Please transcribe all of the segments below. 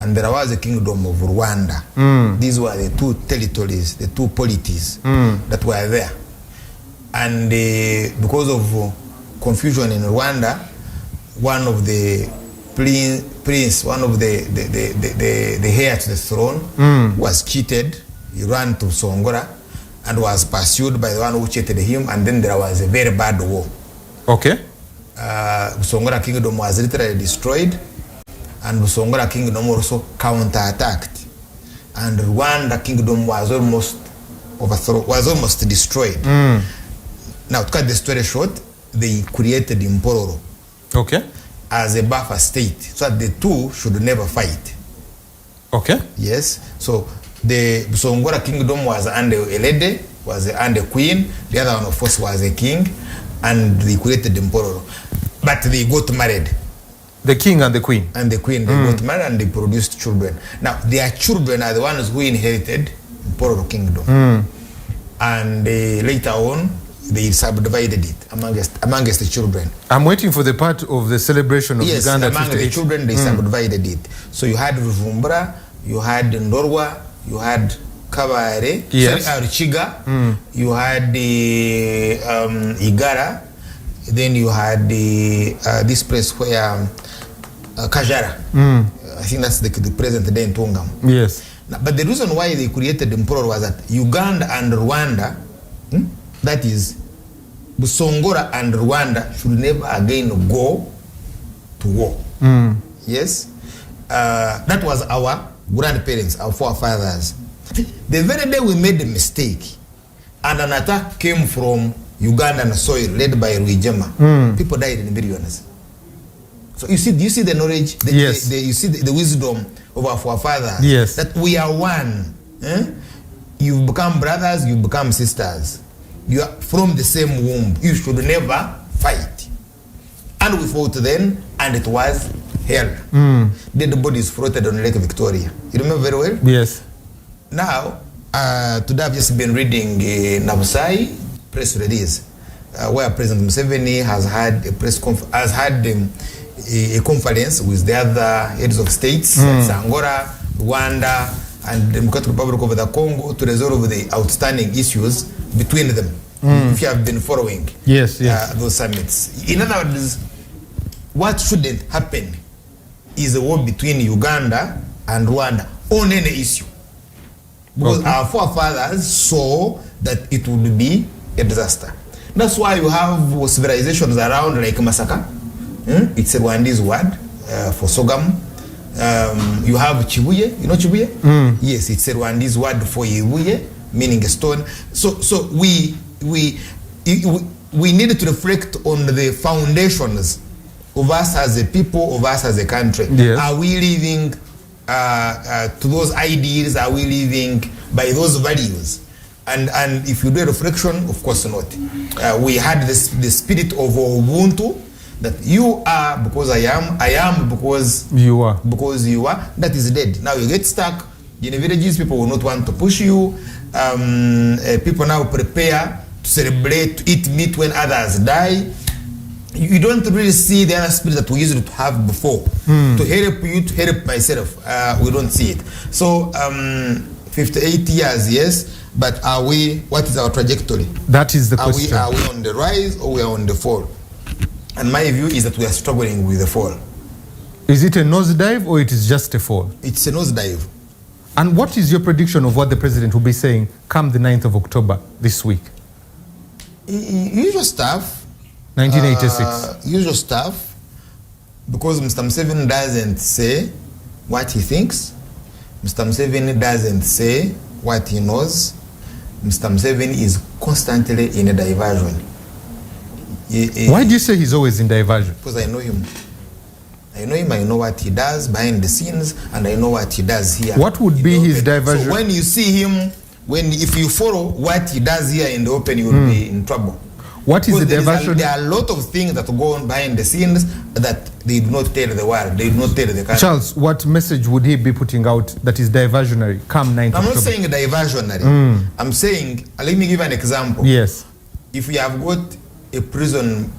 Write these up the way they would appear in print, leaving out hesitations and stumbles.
and there was a kingdom of Rwanda. These were the two territories, the two polities that were there. And because of confusion in Rwanda, one of the prince, one of the heir to the throne was cheated. He ran to Songora and was pursued by the one who cheated him, and then there was a very bad war. Okay. Songora kingdom was literally destroyed, and Songora kingdom also counter-attacked, and Rwanda kingdom was almost overthrown, was almost destroyed. Now, to cut the story short, they created Mpororo, okay, as a buffer state, so that the two should never fight. Okay. Yes. So the Songora kingdom was under a lady, was under queen. The other one, of course, was a king, and they created Mpororo. But they got married. The king and the queen. And the queen, they got married and they produced children. Now, their children are the ones who inherited Mpororo kingdom. And later on, they subdivided it amongst the children. I'm waiting for the part of the celebration of Uganda. Yes, among the children, they subdivided it. So you had Ruvumbura, you had Ndorwa, you had Kabare, Chiga, you had the Igara, then you had the this place where Kajara. I think that's the present day in Tongam. Yes. Now, but the reason why they created Mpororo was that Uganda and Rwanda, that is, Busongora and Rwanda should never again go to war. Yes? That was our grandparents, our forefathers. The very day we made a mistake and an attack came from Ugandan soil led by Rwigema, people died in millions. So you see, do you see the knowledge? Yes. You see the wisdom of our forefathers? Yes. That we are one. You become brothers, you become sisters. You are from the same womb. You should never fight. And we fought then, and it was hell. Dead bodies floated on Lake Victoria. You remember very well? Yes. Now, today I've just been reading Nabusai press release, where President Museveni has had a conference with the other heads of states, Angola, Rwanda, and the Democratic Republic of the Congo, to resolve the outstanding issues between them. If you have been following those summits. In other words, what shouldn't happen is a war between Uganda and Rwanda on any issue. Because our forefathers saw that it would be a disaster. That's why you have civilizations around like Masaka. It's a Rwandese word for Sogam. You have Chibuye. You know Chibuye? Yes, it's a Rwandese word for Ibuye, meaning a stone. So we need to reflect on the foundations of us as a people, of us as a country. Yes. Are we living to those ideals? Are we living by those values? And if you do a reflection, of course not. We had the spirit of Ubuntu, that you are because I am because you are. Because you are, that is dead. Now you get stuck. In the villages, people will not want to push you. People now prepare to celebrate, to eat meat when others die. You don't really see the other spirit that we used to have before. To help you, to help myself. We don't see it. So 58 years, yes. But are we, what is our trajectory? That is the question. Are we on the rise or we are on the fall? And my view is that we are struggling with the fall. Is it a nosedive or it is just a fall? It's a nosedive. And what is your prediction of what the president will be saying come the 9th of October this week? Usual stuff. 1986. Usual stuff. Because Mr. Museveni doesn't say what he thinks. Mr. Museveni doesn't say what he knows. Mr. Museveni is constantly in a diversion. Why do you say he's always in diversion? Because I know him. I know what he does behind the scenes, and I know what he does here. What would be his diversion? So when you see him, if you follow what he does here in the open, you will be in trouble. What is the diversion? There are a lot of things that go on behind the scenes that they do not tell the world. They do not tell the country. Charles, what message would he be putting out that is diversionary come 9th I'm October? not saying diversionary. I'm saying, let me give an example. Yes. If we have got a prison,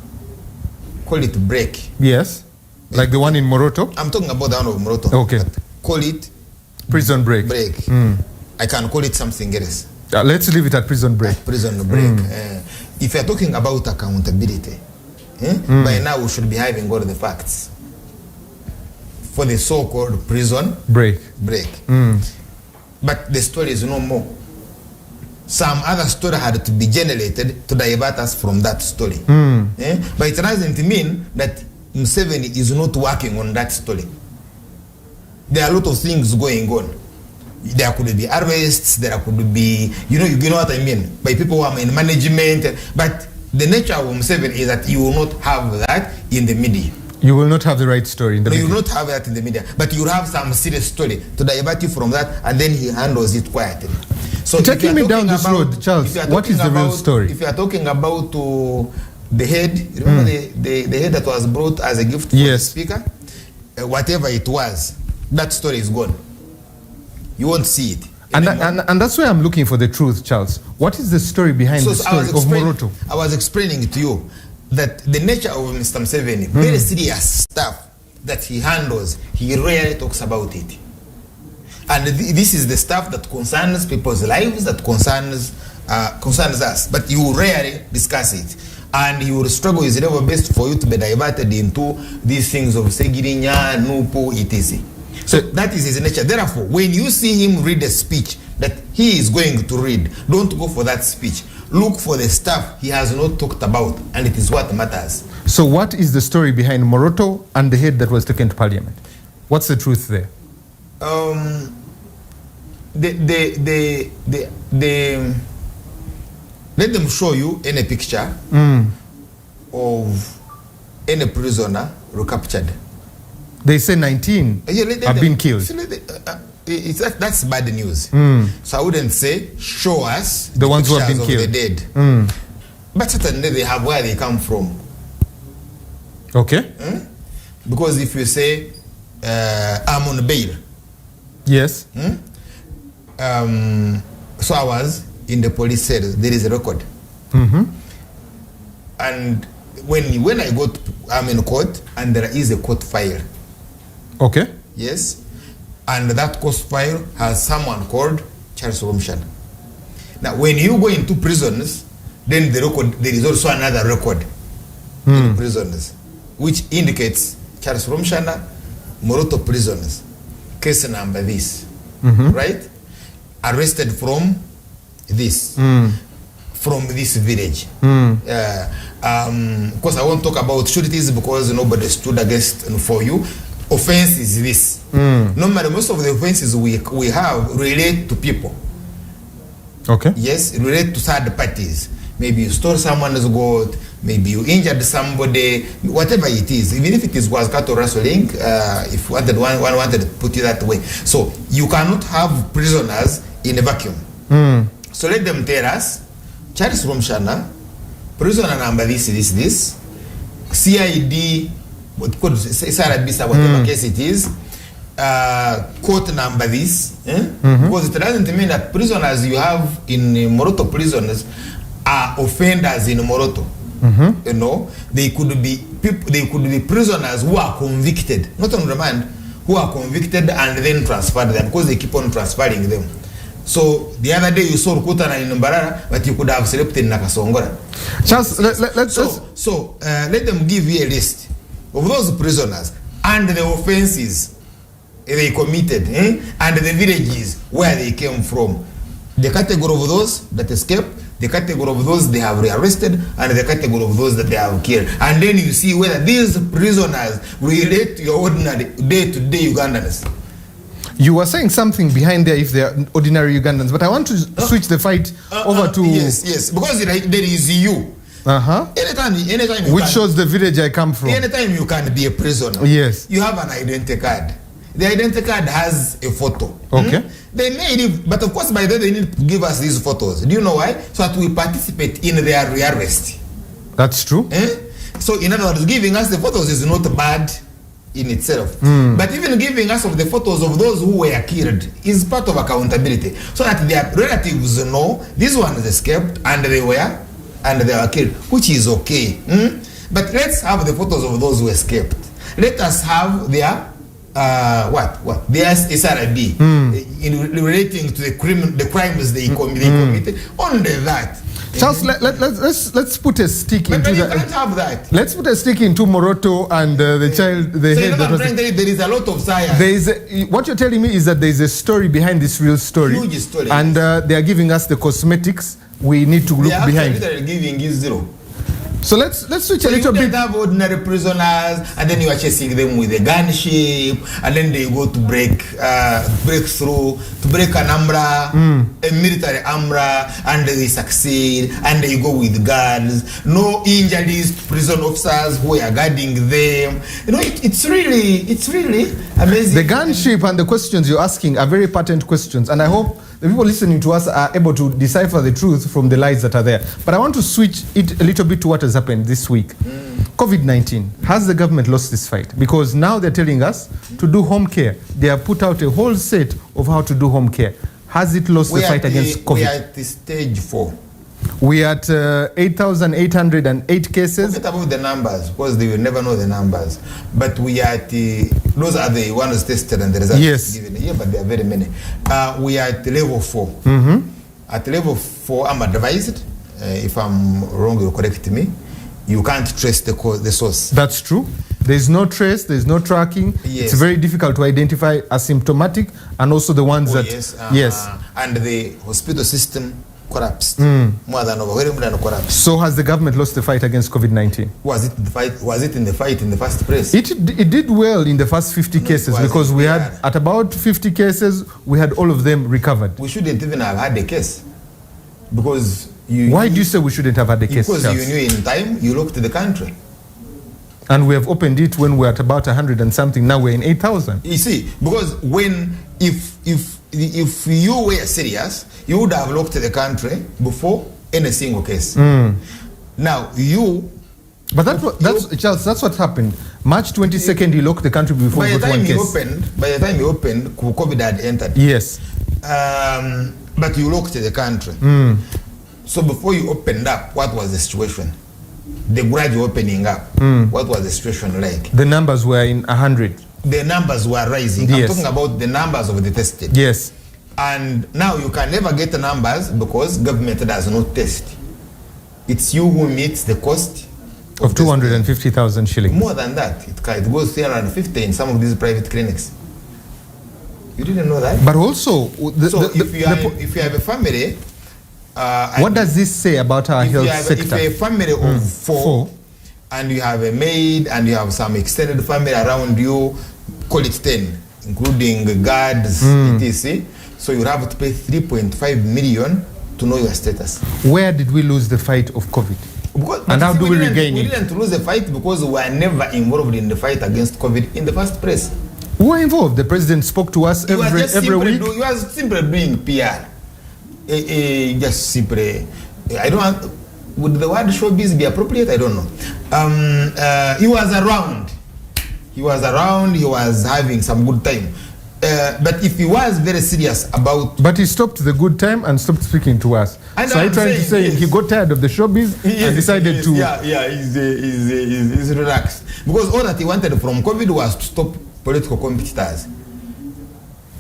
call it break. Yes. Like the one in Moroto? I'm talking about the one of Moroto. Okay. call it prison break. I can call it something else. Let's leave it at prison break. Prison break. If you're talking about accountability, by now we should be having all the facts for the so-called prison break. But the story is no more. Some other story had to be generated to divert us from that story. But it doesn't mean that Museveni is not working on that story. There are a lot of things going on. There could be arrests, there could be, you know what I mean, by people who are in management. But the nature of Museveni is that you will not have that in the media. You will not have the right story in the media. You will not have that in the media. But you will have some serious story to divert you from that, and then he handles it quietly. So taking me down this road, Charles, what is the real story? If you are talking about the head, remember the head that was brought as a gift for the speaker? Whatever it was, that story is gone. You won't see it. And that's why I'm looking for the truth, Charles. What is the story behind the story of Moroto? I was explaining to you that the nature of Mr. Museveni, very serious stuff that he handles, he rarely talks about it. And this is the stuff that concerns people's lives, that concerns us. But you rarely discuss it. And he will struggle his level best for you to be diverted into these things of Segirinya, Nupu, etc. So that is his nature. Therefore, when you see him read a speech that he is going to read, don't go for that speech. Look for the stuff he has not talked about, and it is what matters. So what is the story behind Moroto and the head that was taken to parliament? What's the truth there? Let them show you any picture of any prisoner recaptured. They say 19 have been killed. That's bad news. So I wouldn't say show us the ones who have been killed. The dead. But certainly they have where they come from. Okay. Because if you say I'm on bail. Yes. So I was in the police cell. There is a record. And when I got, I'm in court and there is a court file. Okay. Yes. And that court file has someone called Charles Rwomushana. Now, when you go into prisons, then the record, there is also another record in prisons, which indicates Charles Rwomushana, Moroto prisoners, case number this, right? Arrested from this, from this village. Of course, I won't talk about sureties because nobody stood against for you. Offense is this. Normally, most of the offenses we have relate to people. Okay. Yes, relate to third parties. Maybe you stole someone's goat, maybe you injured somebody, whatever it is. Even if it was cattle rustling, if one wanted to put it that way. So you cannot have prisoners in a vacuum. So let them tell us, Charles Rwomushana, prisoner number this, CID, whatever case it is, court number this, because it doesn't mean that prisoners you have in Moroto prisoners are offenders in Moroto. You know, they could be people, they could be prisoners who are convicted, not on remand, who are convicted and then transferred them because they keep on transferring them. So the other day you saw Rukutana in Mbarara, but you could have slept in Nakasongora. Charles, let them give you a list of those prisoners and the offenses they committed, and the villages where they came from. The category of those that escaped, the category of those they have rearrested, and the category of those that they have killed. And then you see whether these prisoners relate to your ordinary day-to-day Ugandans. You were saying something behind there if they are ordinary Ugandans, but I want to switch the fight over to... Yes, because there is you. Anytime which shows the village I come from. Anytime you can be a prisoner. Yes. You have an identity card. The identity card has a photo. Okay. They made it, but of course by then they need to give us these photos. Do you know why? So that we participate in their rearrest. That's true. So in other words, giving us the photos is not bad in itself. But even giving us of the photos of those who were killed is part of accountability. So that their relatives know these ones escaped and they were killed, which is okay. But let's have the photos of those who escaped. Let us have their the SRB in relating to the crimes they committed. Only that. Charles, let's put a stick into you that. Can't have that. Let's put a stick into Moroto and the child. The so head. I'm trying to tell you, there is a lot of science. What you're telling me is that there is a story behind this real story. Huge story. And they are giving us the cosmetics we need to look behind. They are giving you zero. So let's switch a little bit. You have ordinary prisoners, and then you are chasing them with a gunship, and then they go to break through, to break an umbra, a military umbra, and they succeed, and they go with guns. No injuries to prison officers who are guarding them. You know, it's really amazing. The gunship and the questions you're asking are very patent questions, and I hope the people listening to us are able to decipher the truth from the lies that are there. But I want to switch it a little bit to what has happened this week. COVID-19. Has the government lost this fight? Because now they're telling us to do home care. They have put out a whole set of how to do home care. Has it lost the fight against COVID? We are at the stage 4. We are at 8,808 cases. Forget about the numbers, because they will never know the numbers. But we are at those are the ones tested and the results given here, but there are very many. We are at level 4. At level 4, I'm advised, if I'm wrong, you'll correct me, you can't trace the source. That's true. There's no trace, there's no tracking. Yes. It's very difficult to identify asymptomatic and also the ones that... Yes. And the hospital system collapsed. More than overwhelmed and collapsed. So has the government lost the fight against COVID-19? Was it in the fight in the first place? It did well in the first 50 cases because we had, at about 50 cases, we had all of them recovered. We shouldn't even have had a case. Because Why do you say we shouldn't have had a case? Because you knew in time, you looked at the country. And we have opened it when we're at about 100 and something. Now we're in 8,000. You see, because if you were serious, you would have looked at the country before any single case. Now But Charles, that's what happened. March 22nd, he locked the country before we got one case. By the time he opened, COVID had entered. Yes. But you looked at the country. So before you opened up, what was the situation? The gradual opening up, what was the situation like? The numbers were in 100. The numbers were rising. Yes. I'm talking about the numbers of the tested. Yes. And now you can never get the numbers because government does not test. It's you who meets the cost of 250,000 shillings. More than that. It goes 350 in some of these private clinics. You didn't know that? But also, if you have a family... what does this say about our health sector? If you have a family of 4, and you have a maid, and you have some extended family around you, call it 10, including guards, etc. So you have to pay 3.5 million to know your status. Where did we lose the fight of COVID? And how do we regain it? We didn't lose the fight because we were never involved in the fight against COVID in the first place. We were involved. The president spoke to us every week. You were simply doing PR. Just simply, I don't want, would the word showbiz be appropriate? I don't know. He was around. He was having some good time. But if he was very serious about... But he stopped the good time and stopped speaking to us. So I'm trying to say he got tired of the showbiz and decided to... He's relaxed. Because all that he wanted from COVID was to stop political competitors.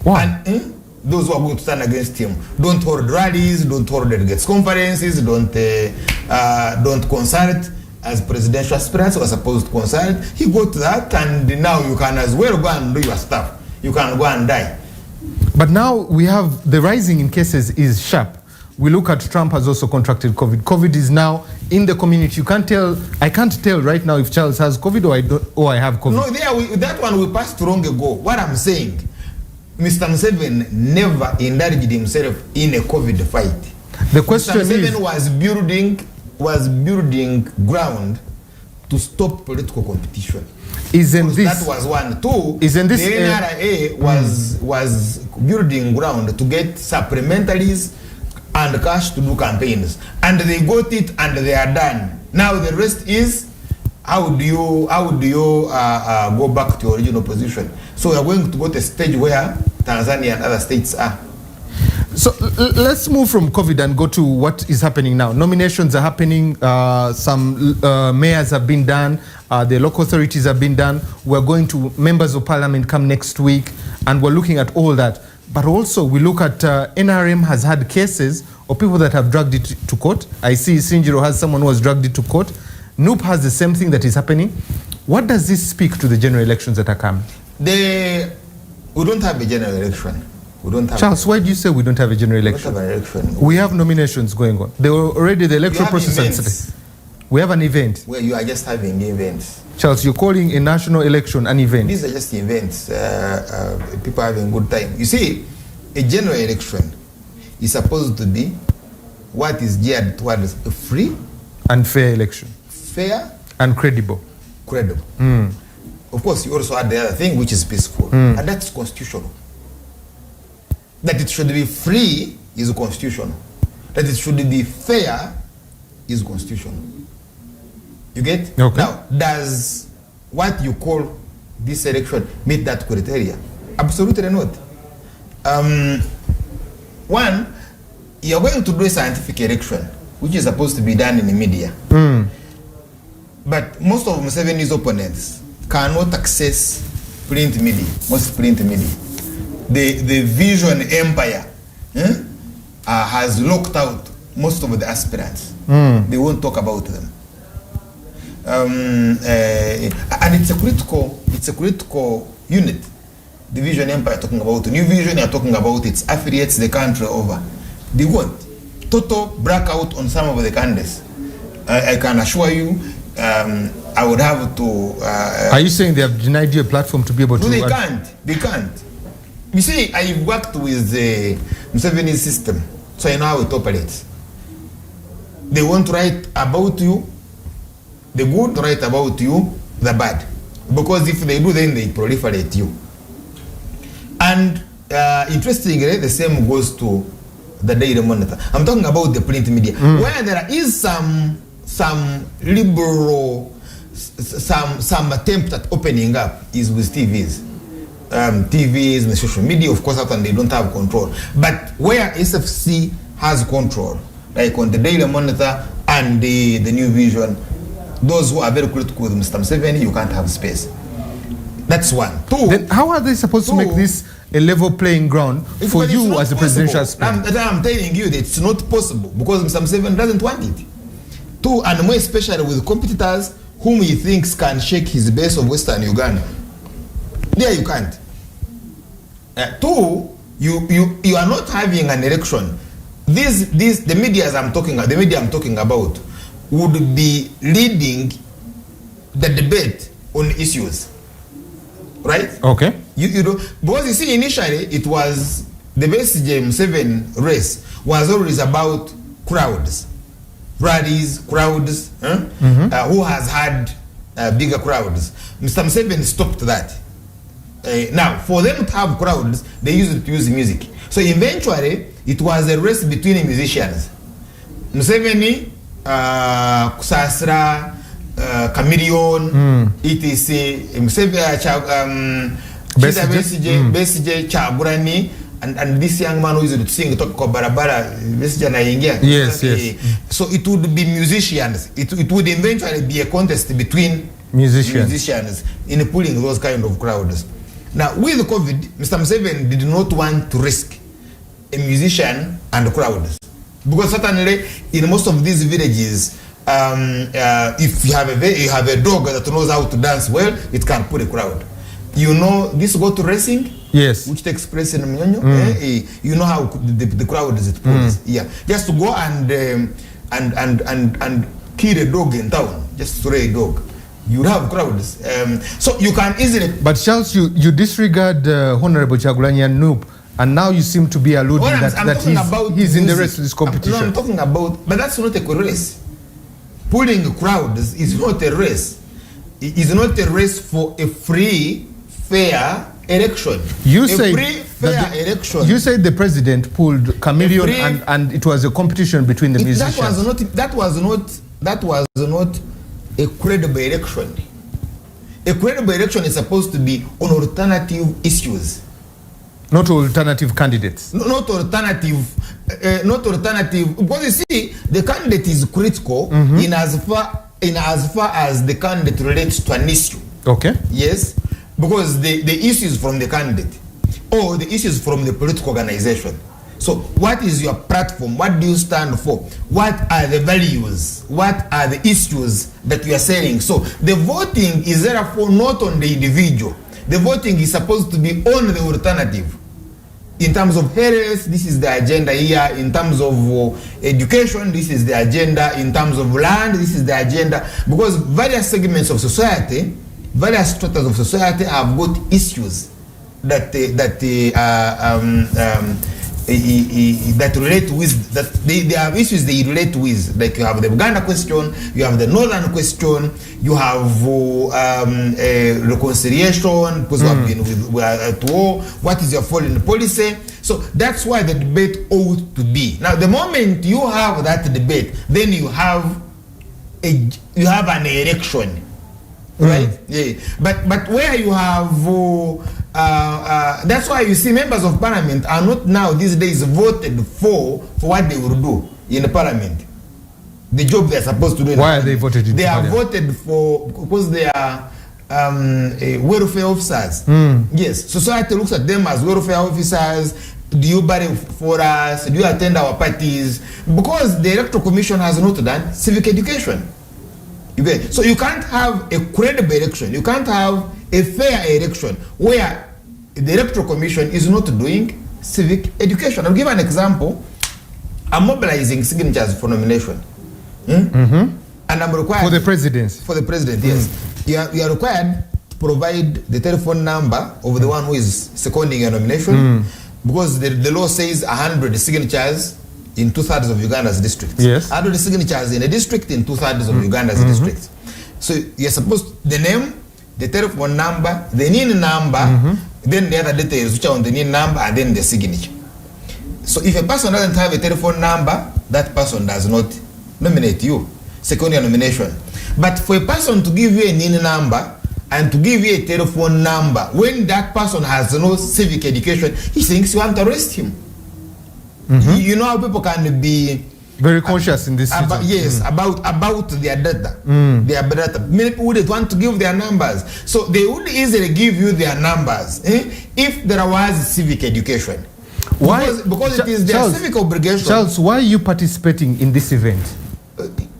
Wow. And, those who are going to stand against him. Don't hold rallies, don't hold delegates conferences, don't consult as presidential aspirants who are supposed to consult. He got that, and now you can as well go and do your stuff. You can go and die. But now we have the rising in cases is sharp. We look at Trump has also contracted COVID. COVID is now in the community. You can't tell. I can't tell right now if Charles has COVID or I have COVID. No, that one we passed long ago. What I'm saying, Mr. Museveni never indulged himself in a COVID fight. The question Mr. Museveni was building ground to stop political competition. That was one. Two, the NRA was building ground to get supplementaries and cash to do campaigns. And they got it and they are done. Now the rest is how do you go back to your original position? So we are going to go to a stage where Tanzania and other states are. So let's move from COVID and go to what is happening now. Nominations are happening. Some mayors have been done. The local authorities have been done. We're going to members of parliament come next week, and we're looking at all that. But also we look at NRM has had cases of people that have dragged it to court. I see Sinjiro has someone who has dragged it to court. NUP has the same thing that is happening. What does this speak to the general elections that are coming? We don't have a general election. We don't have. Charles, why do you say we don't have a general election? We don't have an election. We have nominations going on. They were already the electoral process. We have an event. Where you are just having events. Charles, you're calling a national election an event. These are just events. People having a good time. You see, a general election is supposed to be what is geared towards a free and fair election. Fair and credible. Credible. Of course, you also add the other thing, which is peaceful. And that's constitutional. That it should be free is constitutional. That it should be fair is constitutional. You get? Okay. Now, does what you call this election meet that criteria? Absolutely not. One, you're going to do a scientific election, which is supposed to be done in the media. But most of Museveni's opponents cannot access print media, most print media. The vision empire has locked out most of the aspirants. They won't talk about them. And it's a critical unit. The vision empire talking about New Vision, you're talking about its affiliates the country over. They won't. Total blackout on some of the candidates. I can assure you, I would have to. Are you saying they have denied you a platform to be able to? No, they can't. They can't. You see, I've worked with the Museveni system, so I know how it operates. They won't write about you, the good, write about you, the bad. Because if they do, then they proliferate you. And interestingly, the same goes to the Daily Monitor. I'm talking about the print media, where there is some liberal, some attempt at opening up is with TVs. TVs and the social media, of course, and they don't have control. But where SFC has control, like on the Daily Monitor and the New Vision, those who are very critical with Mr. Museveni, you can't have space. That's one. Two. Then how are they supposed to make this a level playing ground for you as a presidential aspirant? I'm telling you that it's not possible because Mr. Museveni doesn't want it. Two, and more especially with competitors whom he thinks can shake his base of Western Uganda. There you can't. Two, you are not having an election. The media I'm talking about would be leading the debate on issues, right? Okay. You know, because you see, initially it was the Besigye Museveni race was always about crowds, rallies, crowds. Who has had bigger crowds? Mr. Museveni stopped that. Now, for them to have crowds, they used to use music. So eventually, it was a race between musicians. Museveni, Kusasra, Chameleon, etc. Besigye, Chaburani, and this young man who used to sing, talk about Barabara, Besigye na Ingia. Yes, yes. So it would be musicians. It would eventually be a contest between musicians in pulling those kind of crowds. Now, with COVID, Mr. Museveni did not want to risk a musician and crowds. Because certainly, in most of these villages, if you have a dog that knows how to dance well, it can pull a crowd. You know, this go to racing, yes, which takes place in Mnyonyo. You know how the crowd is it pulls. Yeah, just to go and kill a dog in town, just to raise a dog. You have crowds, so you can easily. But Charles, you disregard Honorable Kyagulanyi and NUP, and now you seem to be alluding that he's in the race of this competition. I'm talking about, but that's not a race. Pulling crowds is not a race. It is not a race for a free, fair election. You say election. You said the president pulled Chameleon, and it was a competition between the musicians. That was not a credible election. A credible election is supposed to be on alternative issues. Not alternative candidates. Not alternative, because you see, the candidate is critical in as far as the candidate relates to an issue. Okay. Yes, because the issue is from the candidate or the issue is from the political organization. So what is your platform? What do you stand for? What are the values? What are the issues that you are saying? So the voting is therefore not on the individual. The voting is supposed to be on the alternative. In terms of health, this is the agenda here. In terms of education, this is the agenda. In terms of land, this is the agenda. Because various segments of society, various stratas of society have got issues that relate with, that they have issues they relate with. Like you have the Uganda question, you have the Northern question, you have reconciliation because we have been at war. What is your foreign policy? So that's why the debate ought to be. Now, the moment you have that debate, then you have an election, right? Yeah. But where you have that's why you see members of parliament are not now these days voted for what they will do in the parliament, the job they are supposed to do. Why are they voted in They are parliament? voted for because they are welfare officers. Yes, society looks at them as welfare officers. Do you buy for us? Do you attend our parties? Because the electoral commission has not done civic education. So you can't have a credible election. You can't have a fair election where the electoral commission is not doing civic education. I'll give an example. I'm mobilizing signatures for nomination. And I'm required For the presidency. For the president, yes. You are required to provide the telephone number of the one who is seconding your nomination, because the law says 100 signatures in 2/3 of Uganda's districts. Yes. 100 signatures in a district in 2/3 of Uganda's districts. So you're supposed the name, the telephone number, the NIN number, then the other details which are on the NIN number, and then the signature. So if a person doesn't have a telephone number, that person does not nominate you, second your nomination. But for a person to give you a NIN number and to give you a telephone number, when that person has no civic education, he thinks you want to arrest him. You know how people can be very conscious in this about, yes, about their data. Their data. Many people wouldn't want to give their numbers. So they would easily give you their numbers if there was civic education. Why? Because it is their civic obligation. Charles, why are you participating in this event?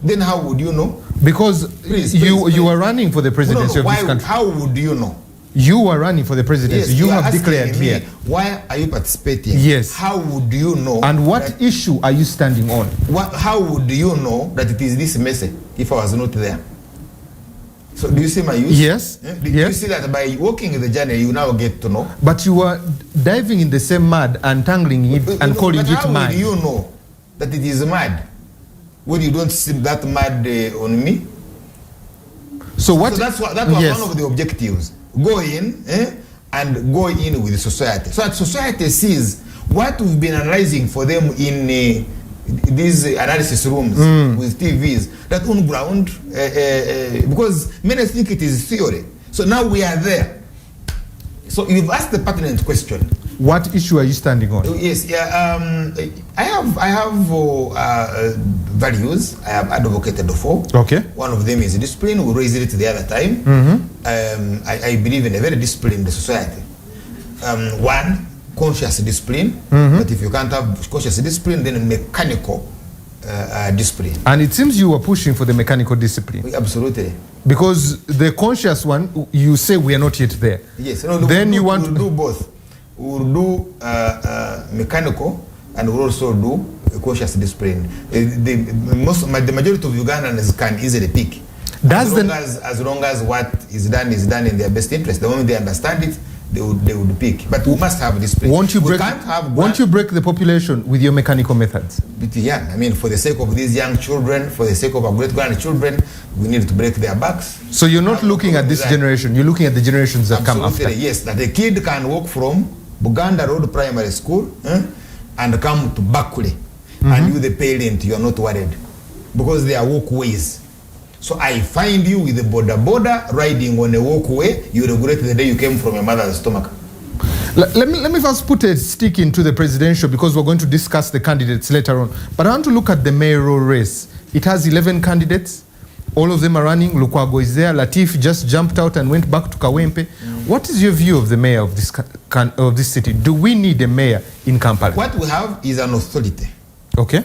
Then how would you know? Because you are running for the presidency of this country. How would you know? You are running for the presidency. Yes, you have declared here. Why are you participating? Yes. How would you know? And what issue are you standing on? How would you know that it is this message if I was not there? So do you see my use? Yes. Do you see that by walking in the journey, you now get to know? But you are diving in the same mud and tangling it and calling it mud. How would you know that it is mud when you don't see that mud on me? So that's one of the objectives. Go in and go in with society, so that society sees what we've been analyzing for them in these analysis rooms with TVs, that on ground, because many think it is theory. So now we are there. So you've asked the pertinent question. What issue are you standing on? Yes, I have values I have advocated for. Okay. One of them is discipline. We raised it the other time. I believe in a very disciplined society. One, conscious discipline. But if you can't have conscious discipline, then mechanical discipline. And it seems you were pushing for the mechanical discipline. Absolutely. Because the conscious one, you say we are not yet there. Yes. Then you want to do both. We'll do mechanical and we'll also do conscious discipline. The majority of Ugandans can easily pick. As long as what is done in their best interest. The moment they understand it, they would pick. But we must have discipline. Won't you break the population with your mechanical methods? But yeah, I mean, for the sake of these young children, for the sake of our great-grandchildren, we need to break their backs. So you're not looking at this generation, you're looking at the generations that come after. Yes, that a kid can walk from Buganda Road Primary School and come to Bakule, and you, the parent, you are not worried because they are walkways. So I find you with a border riding on a walkway, you regret the day you came from your mother's stomach. Let me first put a stick into the presidential, because we're going to discuss the candidates later on. But I want to look at the mayoral race. It has 11 candidates. All of them are running. Lukwago is there. Latif just jumped out and went back to Kawempe. What is your view of the mayor of this city? Do we need a mayor in Kampala? What we have is an authority. Okay.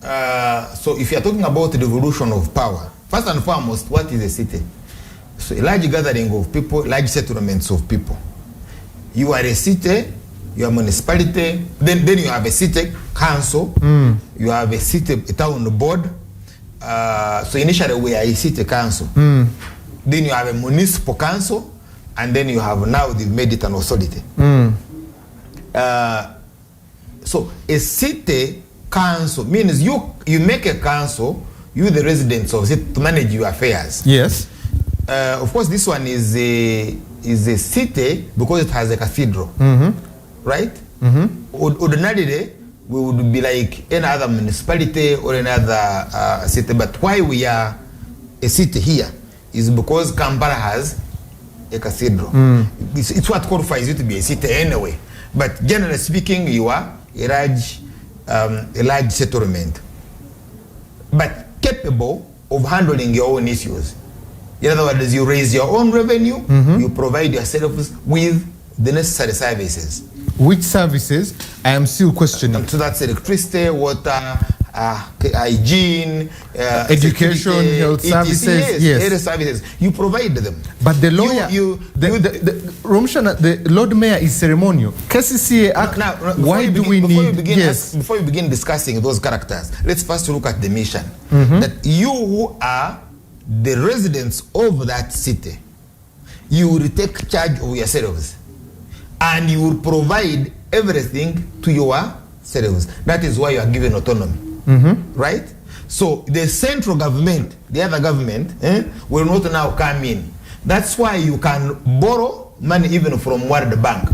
So if you are talking about the devolution of power, first and foremost, what is a city? So a large gathering of people, large settlements of people. You are a city, you are a municipality, then you have a city council, you have a city a town board. So initially we are a city council. Then you have a municipal council, and then you have, now they've made it an authority. So a city council means you make a council, you the residents of it, to manage your affairs. Yes. Of course, this one is a city because it has a cathedral, right? Ordinarily, we would be like any other municipality or another city, but why we are a city here is because Kampala has a cathedral. It's what qualifies you to be a city anyway. But generally speaking, you are a large settlement, but capable of handling your own issues. In other words, you raise your own revenue, you provide yourselves with the necessary services. Which services? I am still questioning. So that's electricity, water, hygiene, education, security, health services. Yes. Health services. You provide them. But the lawyer, Rwomushana, the Lord Mayor is ceremonial. KCCA Act. Now, why do we need? Before we begin discussing those characters, let's first look at the mission. That you who are the residents of that city, you will take charge of yourselves, and you will provide everything to yourselves. That is why you are given autonomy, right? So the central government, the other government, will not now come in. That's why you can borrow money even from World Bank.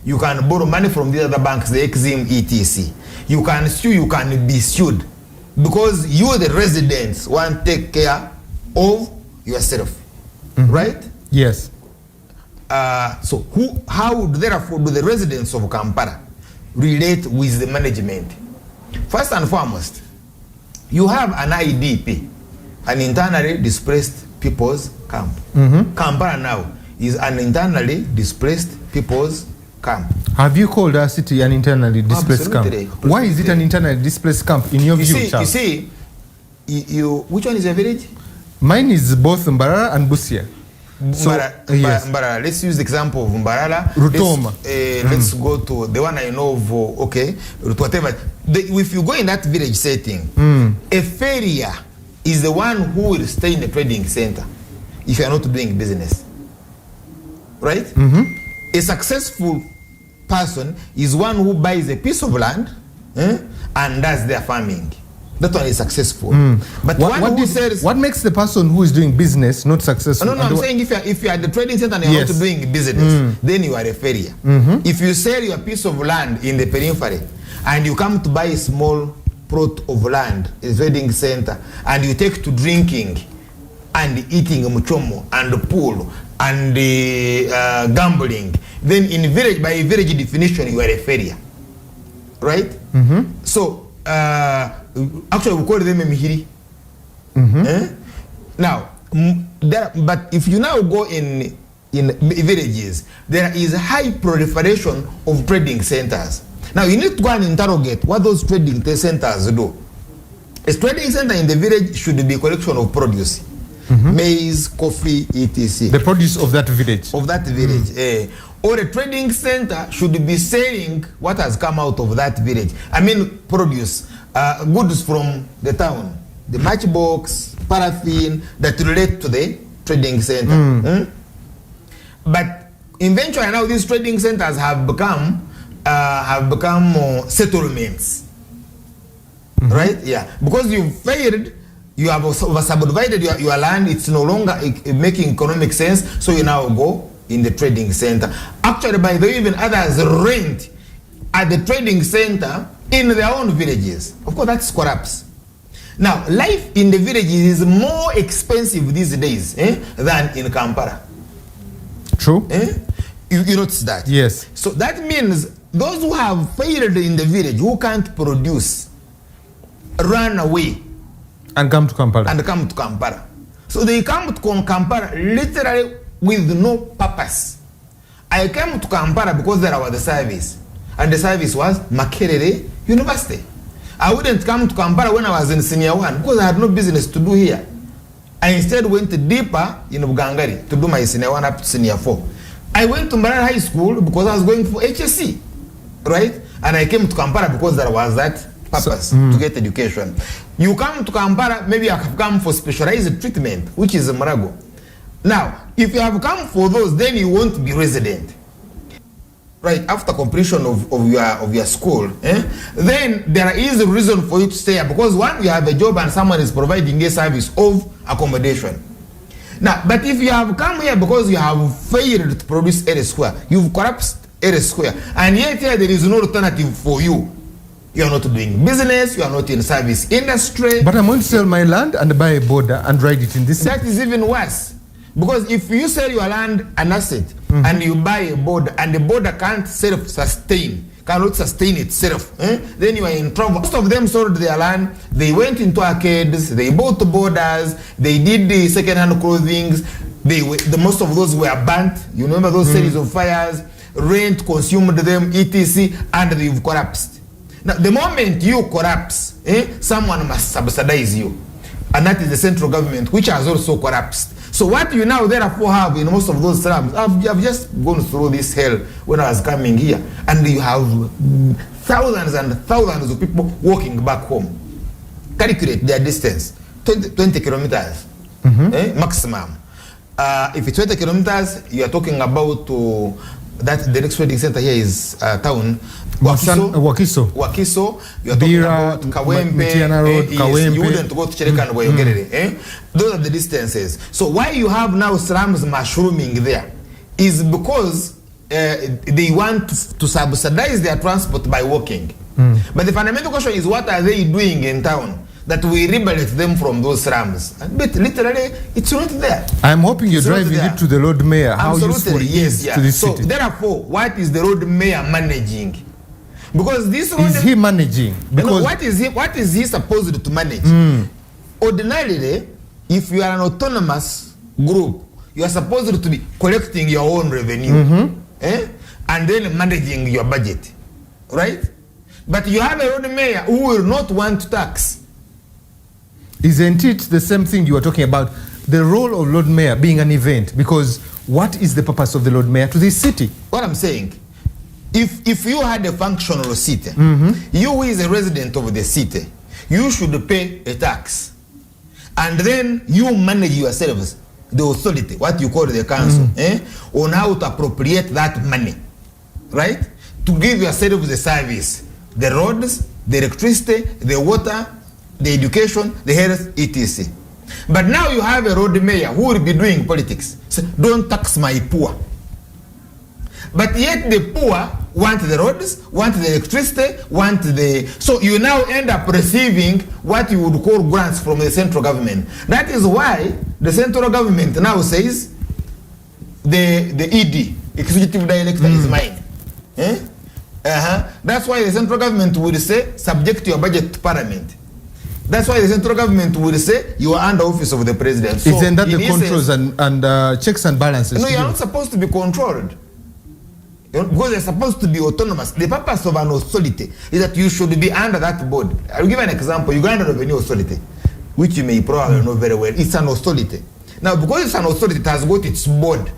You can borrow money from the other banks, the Exim, etc. You can sue, you can be sued, because you, the residents, want to take care of yourself, right? Yes. So how therefore do the residents of Kampala relate with the management? First and foremost, you have an IDP, an internally displaced people's camp. Kampala now is an internally displaced people's camp. Have you called our city an internally displaced Absolutely. camp? Why is it an internally displaced camp in your view, Charles? You see, which one is a village? Mine is both Mbarara and Busia. So, yes. Mbarara. Let's use the example of Mbarara. Rutoma. Let's go to the one I know of, okay, whatever. If you go in that village setting, a farrier is the one who will stay in the trading center if you are not doing business, right? A successful person is one who buys a piece of land and does their farming. That one is successful. But what makes the person who is doing business not successful? No, I'm saying if you are at the trading center and you are not doing business, then you are a farrier. If you sell your piece of land in the periphery and you come to buy a small plot of land in the trading center and you take to drinking and eating muchomo and pool and gambling, then in village, by village definition, you are a farrier, right? So actually we call them a mihiri. Now, but if you now go in villages, there is a high proliferation of trading centers. Now you need to go and interrogate what those trading centers do. A trading center in the village should be a collection of produce. Maize, coffee, etc. The produce of that village. Of that village. Or a trading center should be selling what has come out of that village. I mean produce, goods from the town. The matchbox, paraffin, that relate to the trading center. But eventually now these trading centers have become settlements. Right? Yeah. Because you failed, you have subdivided your land, it's no longer making economic sense, so you now go in the trading center. Actually, by the way, even others rent at the trading center in their own villages. Of course, that's corrupts. Now, life in the villages is more expensive these days than in Kampala. True. You notice that? Yes. So that means those who have failed in the village, who can't produce, run away. And come to Kampala. So they come to Kampala literally with no purpose. I came to Kampala because there was the service. And the service was Makerere University. I wouldn't come to Kampala when I was in senior 1 because I had no business to do here. I instead went deeper in Bugangari to do my senior 1 up to senior 4. I went to Mbarara High School because I was going for HSC, right? And I came to Kampala because there was that purpose to get education. You come to Kampala, maybe you have come for specialized treatment, which is Marago. Now, if you have come for those, then you won't be resident. Right, after completion of your school, then there is a reason for you to stay here because one, you have a job and someone is providing a service of accommodation. Now, but if you have come here because you have failed to produce elsewhere, you've collapsed elsewhere, and yet here there is no alternative for you. You are not doing business, you are not in service industry. But I'm going to sell my land and buy a border and ride it in this city. That is even worse. Because if you sell your land, an asset, and you buy a border, and the border can't self-sustain, cannot sustain itself, then you are in trouble. Most of them sold their land, they went into arcades, they bought borders, they did the second-hand clothing, most of those were burnt. You remember those series of fires, rent consumed them, etc., and they've collapsed. Now, the moment you collapse, someone must subsidize you. And that is the central government, which has also collapsed. So what you now therefore have in most of those slums, I've just gone through this hell when I was coming here, and you have thousands and thousands of people walking back home. Calculate their distance, 20 kilometers maximum. If it's 20 kilometers, you are talking about that the next trading center here is town. Wakiso, you are talking about Kawempe, Road, Kawempe. You wouldn't go to Cherekano where you get it. Those are the distances. So why you have now slums mushrooming there is because they want to subsidize their transport by walking. But the fundamental question is, what are they doing in town that we liberate them from those slums? But literally, it's not there. I'm hoping you're driving it to the Lord Mayor. How useful it is to this city. So therefore, what is the Lord Mayor managing? Because this is he managing? Because what is he supposed to manage? Ordinarily, if you are an autonomous group, you are supposed to be collecting your own revenue, and then managing your budget, right? But you have a road mayor who will not want to tax. Isn't it the same thing you were talking about? The role of Lord Mayor being an event, because what is the purpose of the Lord Mayor to this city? What I'm saying, if you had a functional city, you who is a resident of the city, you should pay a tax. And then you manage yourselves, the authority, what you call the council, on how to appropriate that money, right? To give yourselves the service, the roads, the electricity, the water, the education, the health, etc. But now you have a road mayor who will be doing politics. So don't tax my poor. But yet the poor want the roads, want the electricity, so you now end up receiving what you would call grants from the central government. That is why the central government now says the ED, executive director, is mine. That's why the central government would say, subject your budget to parliament. That's why the central government would say, you are under office of the president. So isn't that the controls and checks and balances? No, you are not supposed to be controlled. Because they're supposed to be autonomous. The purpose of an authority is that you should be under that board. I'll give an example. Uganda Revenue Authority, which you may probably know very well. It's an authority. Now, because it's an authority, it has got its board,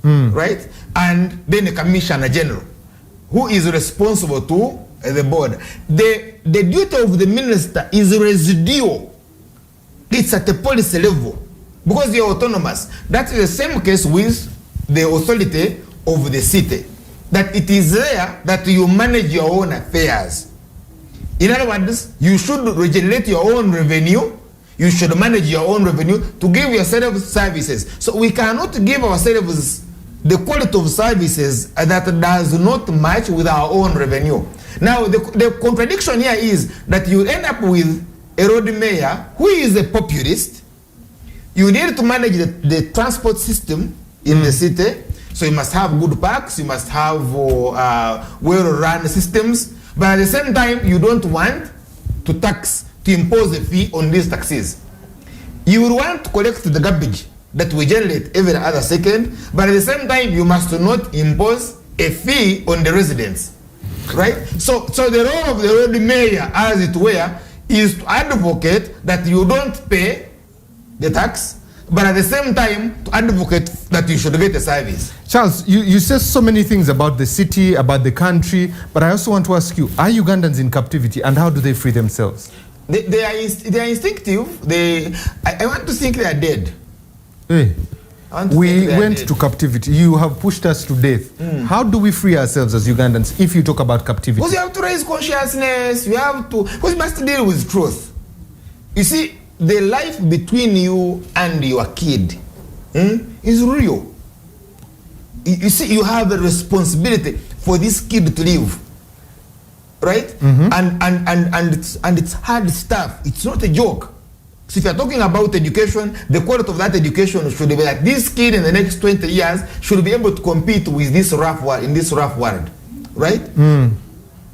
right? And then a commissioner general, who is responsible to the board. The duty of the minister is residual. It's at the policy level. Because you're autonomous. That is the same case with the authority of the city, that it is there that you manage your own affairs. In other words, you should regulate your own revenue, you should manage your own revenue to give yourself services. So we cannot give ourselves the quality of services that does not match with our own revenue. Now the contradiction here is that you end up with a road mayor who is a populist. You need to manage the transport system in the city. So you must have good parks, you must have well-run systems, but at the same time, you don't want to impose a fee on these taxis. You will want to collect the garbage that we generate every other second, but at the same time, you must not impose a fee on the residents, right? So the role of the road mayor, as it were, is to advocate that you don't pay the tax, but at the same time, to advocate that you should get a service. Charles, you say so many things about the city, about the country, but I also want to ask you, are Ugandans in captivity, and how do they free themselves? They are instinctive. I want to think they are dead. Hey, we went to captivity. You have pushed us to death. How do we free ourselves as Ugandans if you talk about captivity? Because you have to raise consciousness. You have to, because you must deal with truth. You see, the life between you and your kid is real. You see, you have a responsibility for this kid to live. Right? And it's hard stuff. It's not a joke. So if you're talking about education, the quality of that education should be like this kid in the next 20 years should be able to compete with this rough world, in this rough world. Right?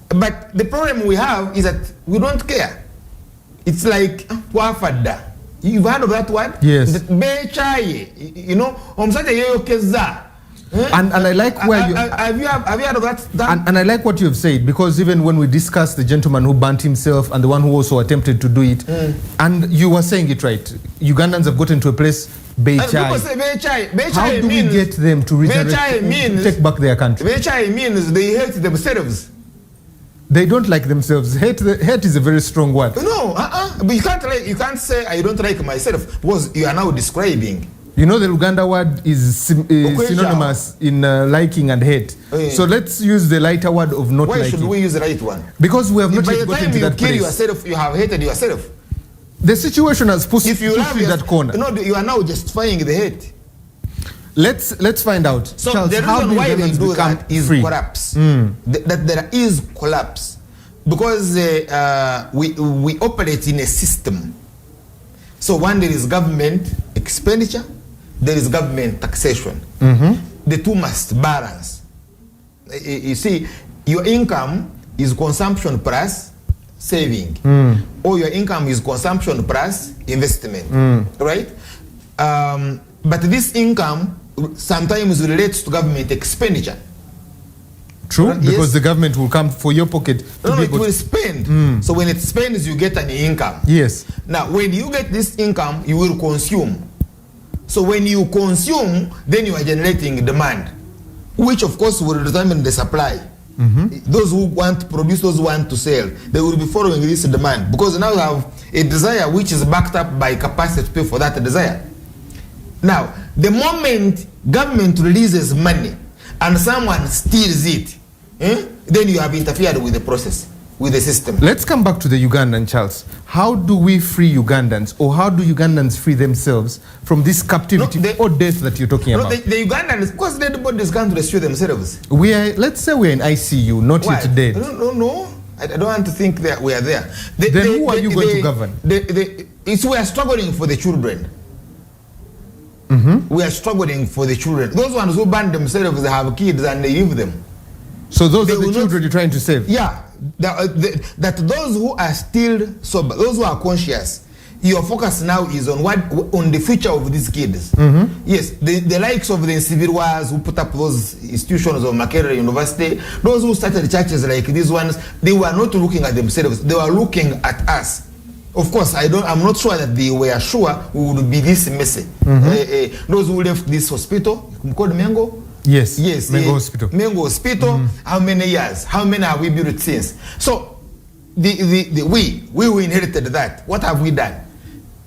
But the problem we have is that we don't care. It's like wafada. You've heard of that word? Yes. You know, and I like where you have you heard of that? And I like what you have said, because even when we discussed the gentleman who burnt himself and the one who also attempted to do it, and you were saying it right, Ugandans have gotten to a place. How do we get them to resurrect, to take back their country? Bechai means they hate themselves. They don't like themselves. Hate is a very strong word. No, but you can't say I don't like myself, because you are now describing. You know, the Luganda word is synonymous in liking and hate. So let's use the lighter word of not liking. Why should we use the right one? Because we have not yet gotten to that place. By the time you kill yourself, you have hated yourself. The situation has pushed you that corner. No, you are now justifying the hate. Let's find out. So Charles, the reason why they do that is free? Collapse. That there is collapse. Because we operate in a system. So when there is government expenditure, there is government taxation. The two must balance. You see, your income is consumption plus saving, or your income is consumption plus investment, right? But this income sometimes relates to government expenditure. True, right? Because the government will come for your pocket. It will spend. So when it spends, you get an income. Yes. Now, when you get this income, you will consume. So when you consume, then you are generating demand, which of course will determine the supply. Those who want to produce, those who want to sell, they will be following this demand, because now you have a desire which is backed up by capacity to pay for that desire. Now, the moment government releases money and someone steals it, then you have interfered with the process, with the system. Let's come back to the Ugandan, Charles. How do we free Ugandans, or how do Ugandans free themselves from this captivity or death that you're talking about? The Ugandans, because dead bodies can't rescue themselves. Let's say we're in ICU, not yet dead. No. I don't want to think that we are there. Then who are you going to govern? We are struggling for the children. We are struggling for the children. Those ones who burn themselves, they have kids and they leave them. So those are the children you're trying to save? Yeah. That those who are still sober, those who are conscious, your focus now is on the future of these kids. Yes, the likes of the civil wars who put up those institutions of Makerere University, those who started churches like these ones, they were not looking at themselves, they were looking at us. Of course, I'm not sure that they were sure we would be this messy. Those who left this hospital, called Mengo. Yes, Mengo Hospital. Mengo Hospital, how many years? How many have we built since? So, we who inherited that, what have we done?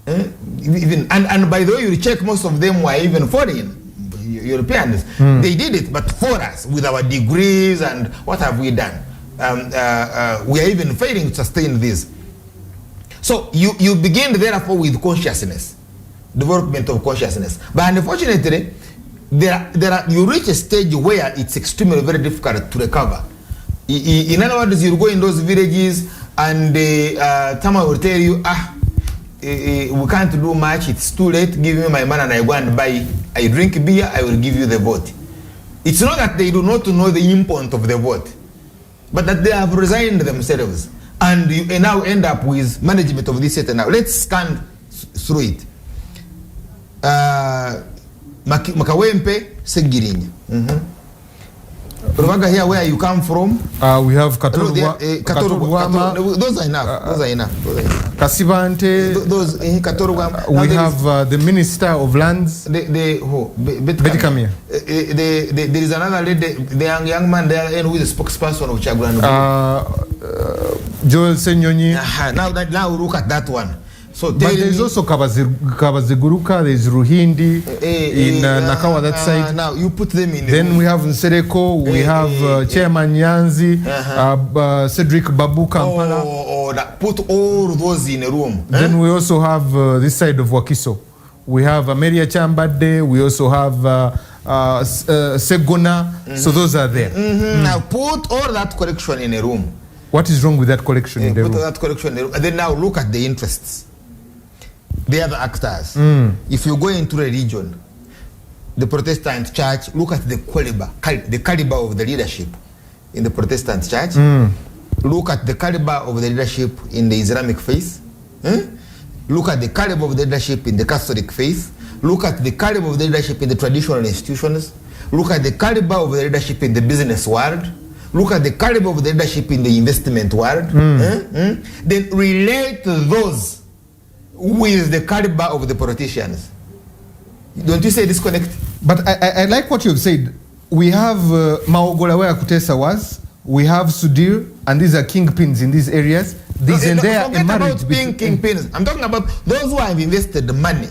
And by the way, you check, most of them were even foreign, Europeans. They did it, but for us, with our degrees, and what have we done? We are even failing to sustain this. So you begin therefore with consciousness, development of consciousness. But unfortunately, you reach a stage where it's extremely very difficult to recover. In other words, you go in those villages and someone will tell you, we can't do much, it's too late, give me my money and I go and buy, I drink beer, I will give you the vote. It's not that they do not know the import of the vote, but that they have resigned themselves. And you now end up with management of this set. Now, let's scan through it. Makawempe, Segirinya. Rubaga here, where you come from? We have Katorugwama. Those are enough. Kasibante. Katorugwama. We have the Minister of Lands. Betty Kamia. There is another lady, the young man there, who is the spokesperson of Chagran. Joel Senyonyi. Now look at that one. So but there's also Kabaziguruka, there's Ruhindi in Nakawa, that side. Now you put them in. Then we have Nsereko, we have Chairman Nyanzi, Cedric Babu Kampala. Put all those in a room. Then we also have this side of Wakiso. We have Ameria Chambade, we also have Segona. So those are there. Now put all that collection in a room. What is wrong with that collection in the room? Put that collection in the room. And then now look at the interests. They are the actors. If you go into a region, the Protestant church, look at the caliber of the leadership in the Protestant church. Look at the caliber of the leadership in the Islamic faith. Look at the caliber of the leadership in the Catholic faith. Look at the caliber of the leadership in the traditional institutions. Look at the caliber of the leadership in the business world. Look at the caliber of the leadership in the investment world. Then relate those with the caliber of the politicians. Don't you say disconnect? But I like what you've said. We have Maogola where Kutesa was. We have Sudir, and these are kingpins in these areas. Forget about being kingpins. I'm talking about those who have invested the money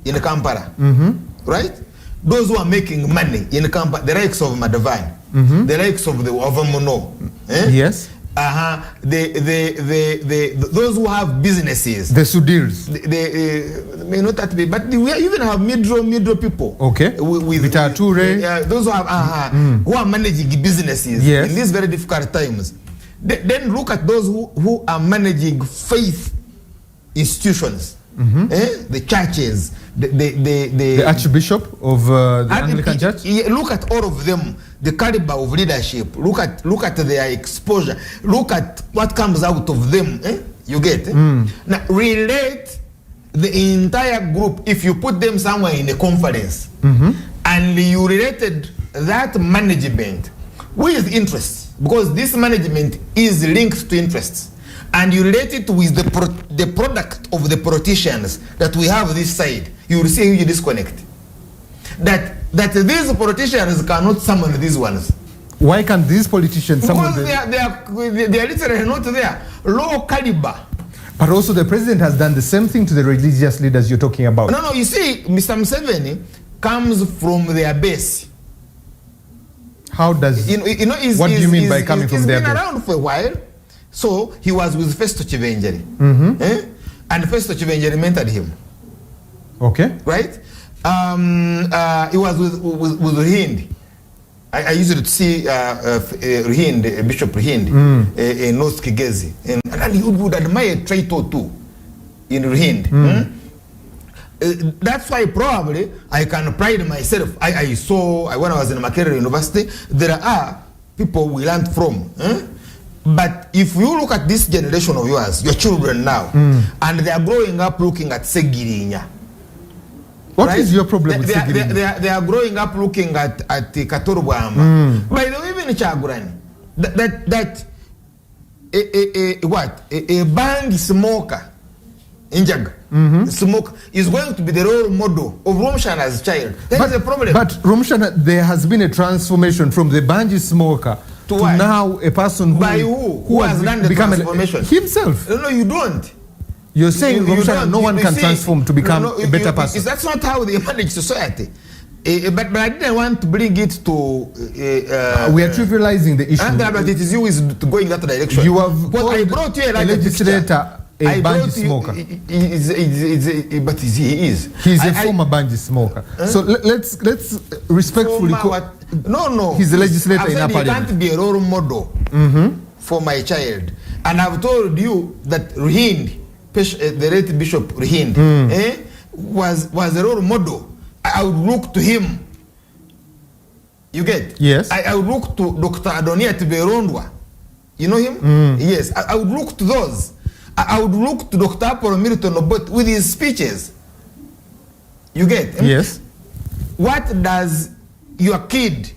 in Kampala. Right? Those who are making money in Kampala, the likes of Madavani, the likes of the Ovamono. Yes. Those who have businesses. The Sudirs. They may not that be, but we even have middle people. Okay. With Vitature. Those who have who are managing businesses in these very difficult times. Then look at those who are managing faith institutions. The churches, the Archbishop of the Anglican Church. Look at all of them, the caliber of leadership. Look at their exposure. Look at what comes out of them. You get? Now relate the entire group. If you put them somewhere in a conference and you related that management with interests, because this management is linked to interests, and you relate it with the product of the politicians that we have this side, you will see a huge disconnect. That these politicians cannot summon these ones. Why can't these politicians summon them? Because they are literally not there. Low caliber. But also the president has done the same thing to the religious leaders you're talking about. No, you see, Mr. Museveni comes from their base. How does... what do you mean by coming from their base? He's been around for a while. So he was with Festo Chivenjeri. And Festo Chivenjeri mentored him. Okay. Right? He was with Ruhindi. I used to see Ruhindi, Bishop Ruhindi, in North Kigezi. And he would admire a trait or two in Ruhindi. That's why probably I can pride myself. I saw, when I was in Makerere University, there are people we learned from. But if you look at this generation of yours, your children now, and they are growing up looking at Segirinya. What is your problem with Segirinya? They are growing up looking at Katorugwama. By the way, even Chagurani, a bang smoker in Jag, smoke is going to be the role model of Rwomushana as a child. That is a problem. But Rwomushana, there has been a transformation from the banji smoker to now a person who... By who has done the transformation? Himself. No, you don't. You're saying no one can transform to become a better person. That's not how they manage society. But I didn't want to bring it to... we are trivializing the issue. But it is you is going that direction. You have I brought you a legislator, a banji smoker. But he is. He's a former banji smoker. So let's respectfully... No. He's a legislator in our He parliament. can't be a role model for my child. And I've told you that Ruhindi, the late Bishop Ruhindi, was a role model. I would look to him You get? Yes. I would look to Dr. Adonia Tiberondwa. You know him? Yes. I would look to those. I would look to Dr. Apollo Milton Obote with his speeches. You get? Yes. What does your kid,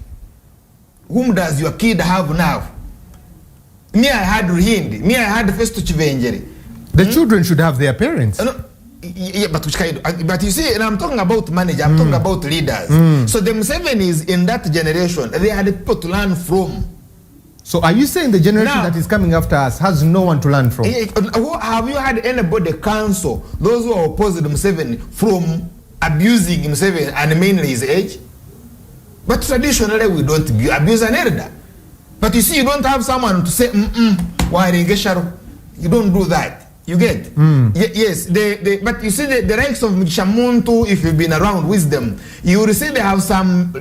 whom does your kid have now? Me, I had Ruhindi. Me, I had Festo Chivenjeri. The children should have their parents. Yeah, but which kind of, but you see, and I'm talking about manager, I'm talking about leaders. So the Musevenis in that generation, they had people to learn from. So are you saying the generation Now, that is coming after us has no one to learn from? Have you had anybody counsel those who are opposed to Museveni from abusing Museveni and mainly his age? But traditionally we don't abuse an elder. But you see, you don't have someone to say, you don't do that. You get? Yes, but you see the likes of Shamuntu, if you've been around with them, you will see they have some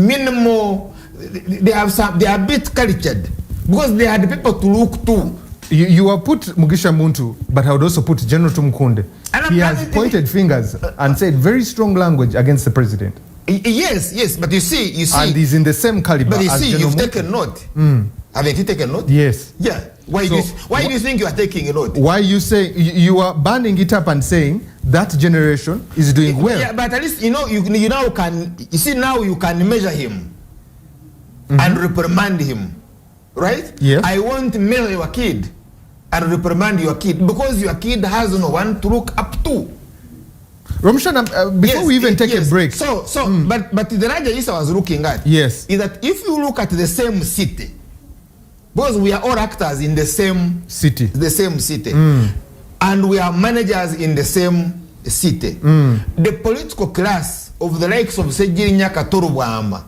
minimal, they are a bit cultured because they had people to look to. You have put Mugisha Muntu, but I would also put General Tumkunde. He has pointed fingers and said very strong language against the president. Yes, but you see, and he's in the same caliber. But you as see, General you've Muntu. taken note. Haven't you taken note? Yes. Yeah. Why do you think you are taking a note? Why you say you are banding it up and saying that generation is doing well? Yeah, but at least you now can measure him and reprimand him, right? Yes. I won't measure your kid and reprimand your kid because your kid has no one to look up to. Rwomushana, before we even take a break. But the Raja Isa was looking at is that if you look at the same city, because we are all actors in the same city, and we are managers in the same city, the political class of the likes of Sejiri Nyaka Torubwama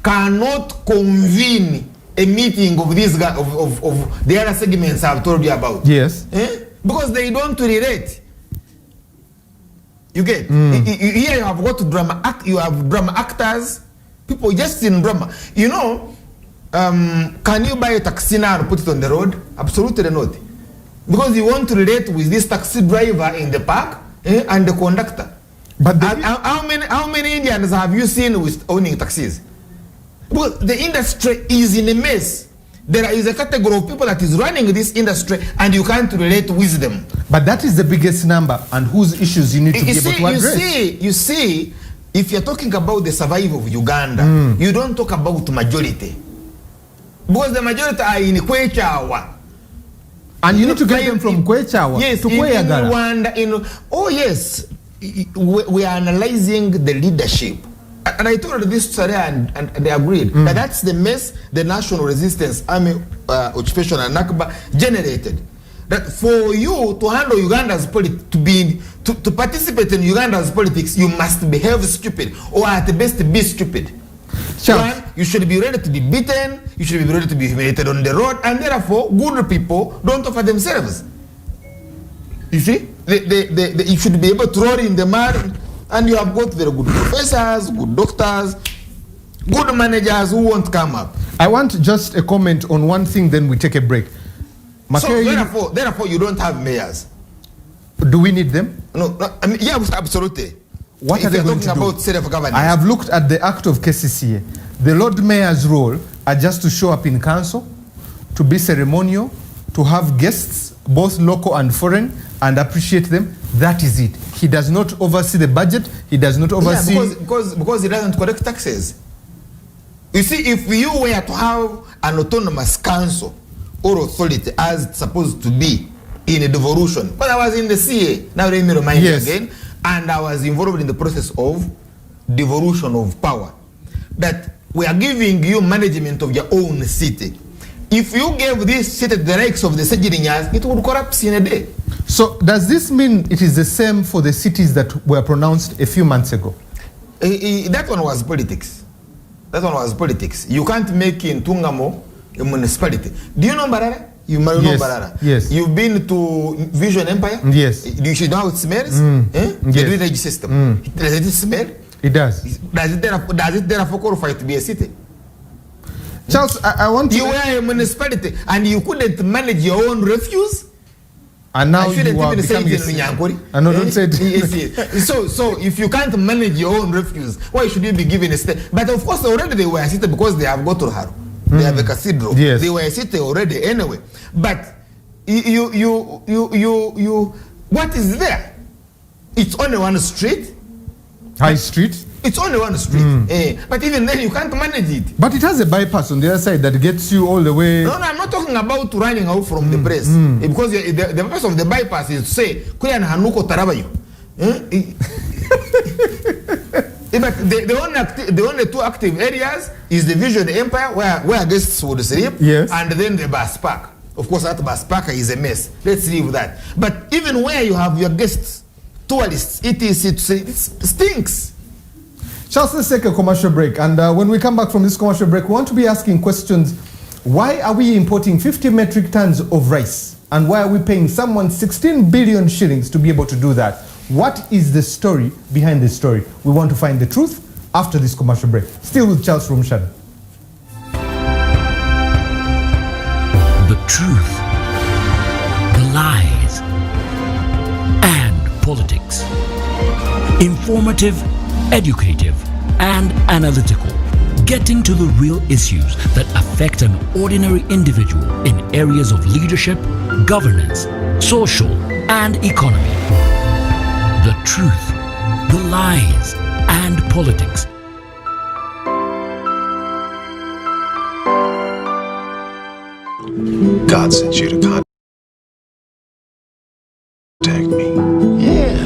cannot convene a meeting of these guys, of the other segments I've told you about. Yes. Because they don't relate. You get? Here you have got you have drama actors, people just in drama. You know, can you buy a taxi now and put it on the road? Absolutely not. Because you want to relate with this taxi driver in the park and the conductor. But how many Indians have you seen with owning taxis? Well, the industry is in a mess. There is a category of people that is running this industry and you can't relate with them. But that is the biggest number and whose issues you need to be able to address. You see, if you're talking about the survival of Uganda, you don't talk about majority. Because the majority are in Kwechawa. And you need to get them from Kwechawa to Kweyagala. Oh yes, we are analyzing the leadership. And I told this today and they agreed that that's the mess the National Resistance Army occupation and Nakba generated. That for you to handle Uganda's politics, to participate in Uganda's politics, you must behave stupid, or at the best be stupid. One, you should be ready to be beaten, you should be ready to be humiliated on the road, and therefore good people don't offer themselves. You see? You should be able to roll in the mud. And you have got very good professors, good doctors, good managers who won't come up. I want just a comment on one thing, then we take a break. So therefore, you don't have mayors. Do we need them? No, I mean, yeah, absolutely. What are they going to do? About self-governance. I have looked at the Act of KCCA. The Lord Mayor's role are just to show up in council, to be ceremonial, to have guests, both local and foreign, and appreciate them. That is it. He does not oversee the budget. He does not oversee... Yeah, because he doesn't collect taxes. You see, if you were to have an autonomous council or authority as it's supposed to be in a devolution, but I was in the CA, now let me remind you again, and I was involved in the process of devolution of power, that we are giving you management of your own city. If you gave this city the likes of the Sejirinyas, it would collapse in a day. So does this mean it is the same for the cities that were pronounced a few months ago? That one was politics. That one was politics. You can't make in Tungamo a municipality. Do you know Mbarara? You might know Mbarara. Yes. You've been to Vision Empire? Yes. You should know how it smells? The drainage system. Does it smell? It does. Does it therefore qualify to be a city? Charles, I want to... You were a municipality and you couldn't manage your own refuse? And now I shouldn't you are even say becoming it in Nyankori. And no, don't say it. Yes. So if you can't manage your own refuse, why should you be given a stay? But of course, already they were seated because they have got to Haru. They have a cathedral. Yes. They were seated already anyway. But you what is there? It's only one street. High Street. It's only one street. But even then, you can't manage it. But it has a bypass on the other side that gets you all the way. No, I'm not talking about running out from the press. Because the purpose of the bypass is to say, Kuyan Hanuko Tarabayo. But the only two active areas is the Vision Empire, where guests would sleep, yes, and then the bus park. Of course, that bus park is a mess. Let's leave that. But even where you have your guests, tourists, it stinks. Charles, let's take a commercial break. And when we come back from this commercial break, we want to be asking questions. Why are we importing 50 metric tons of rice? And why are we paying someone 16 billion shillings to be able to do that? What is the story behind this story? We want to find the truth after this commercial break. Still with Charles Rwomushana. The truth, the lies, and politics. Informative, educative, and analytical. Getting to the real issues that affect an ordinary individual in areas of leadership, governance, social, and economy. The truth, the lies, and politics. God sent you to contact me. Yeah.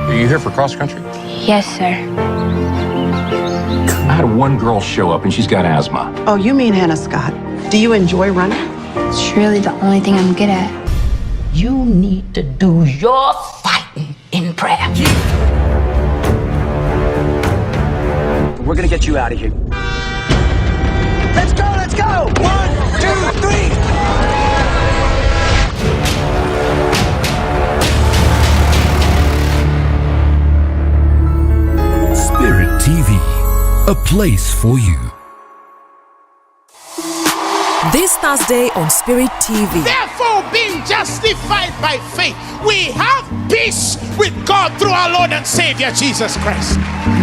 Are you here for cross country? Yes, sir. I had one girl show up and she's got asthma. Oh, you mean Hannah Scott. Do you enjoy running? It's really the only thing I'm good at. You need to do your fighting in prayer. We're gonna get you out of here. Let's go, let's go! 1, 2, 3! Spirit TV, a place for you. This Thursday on Spirit TV. Therefore, being justified by faith, we have peace with God through our Lord and Savior Jesus Christ.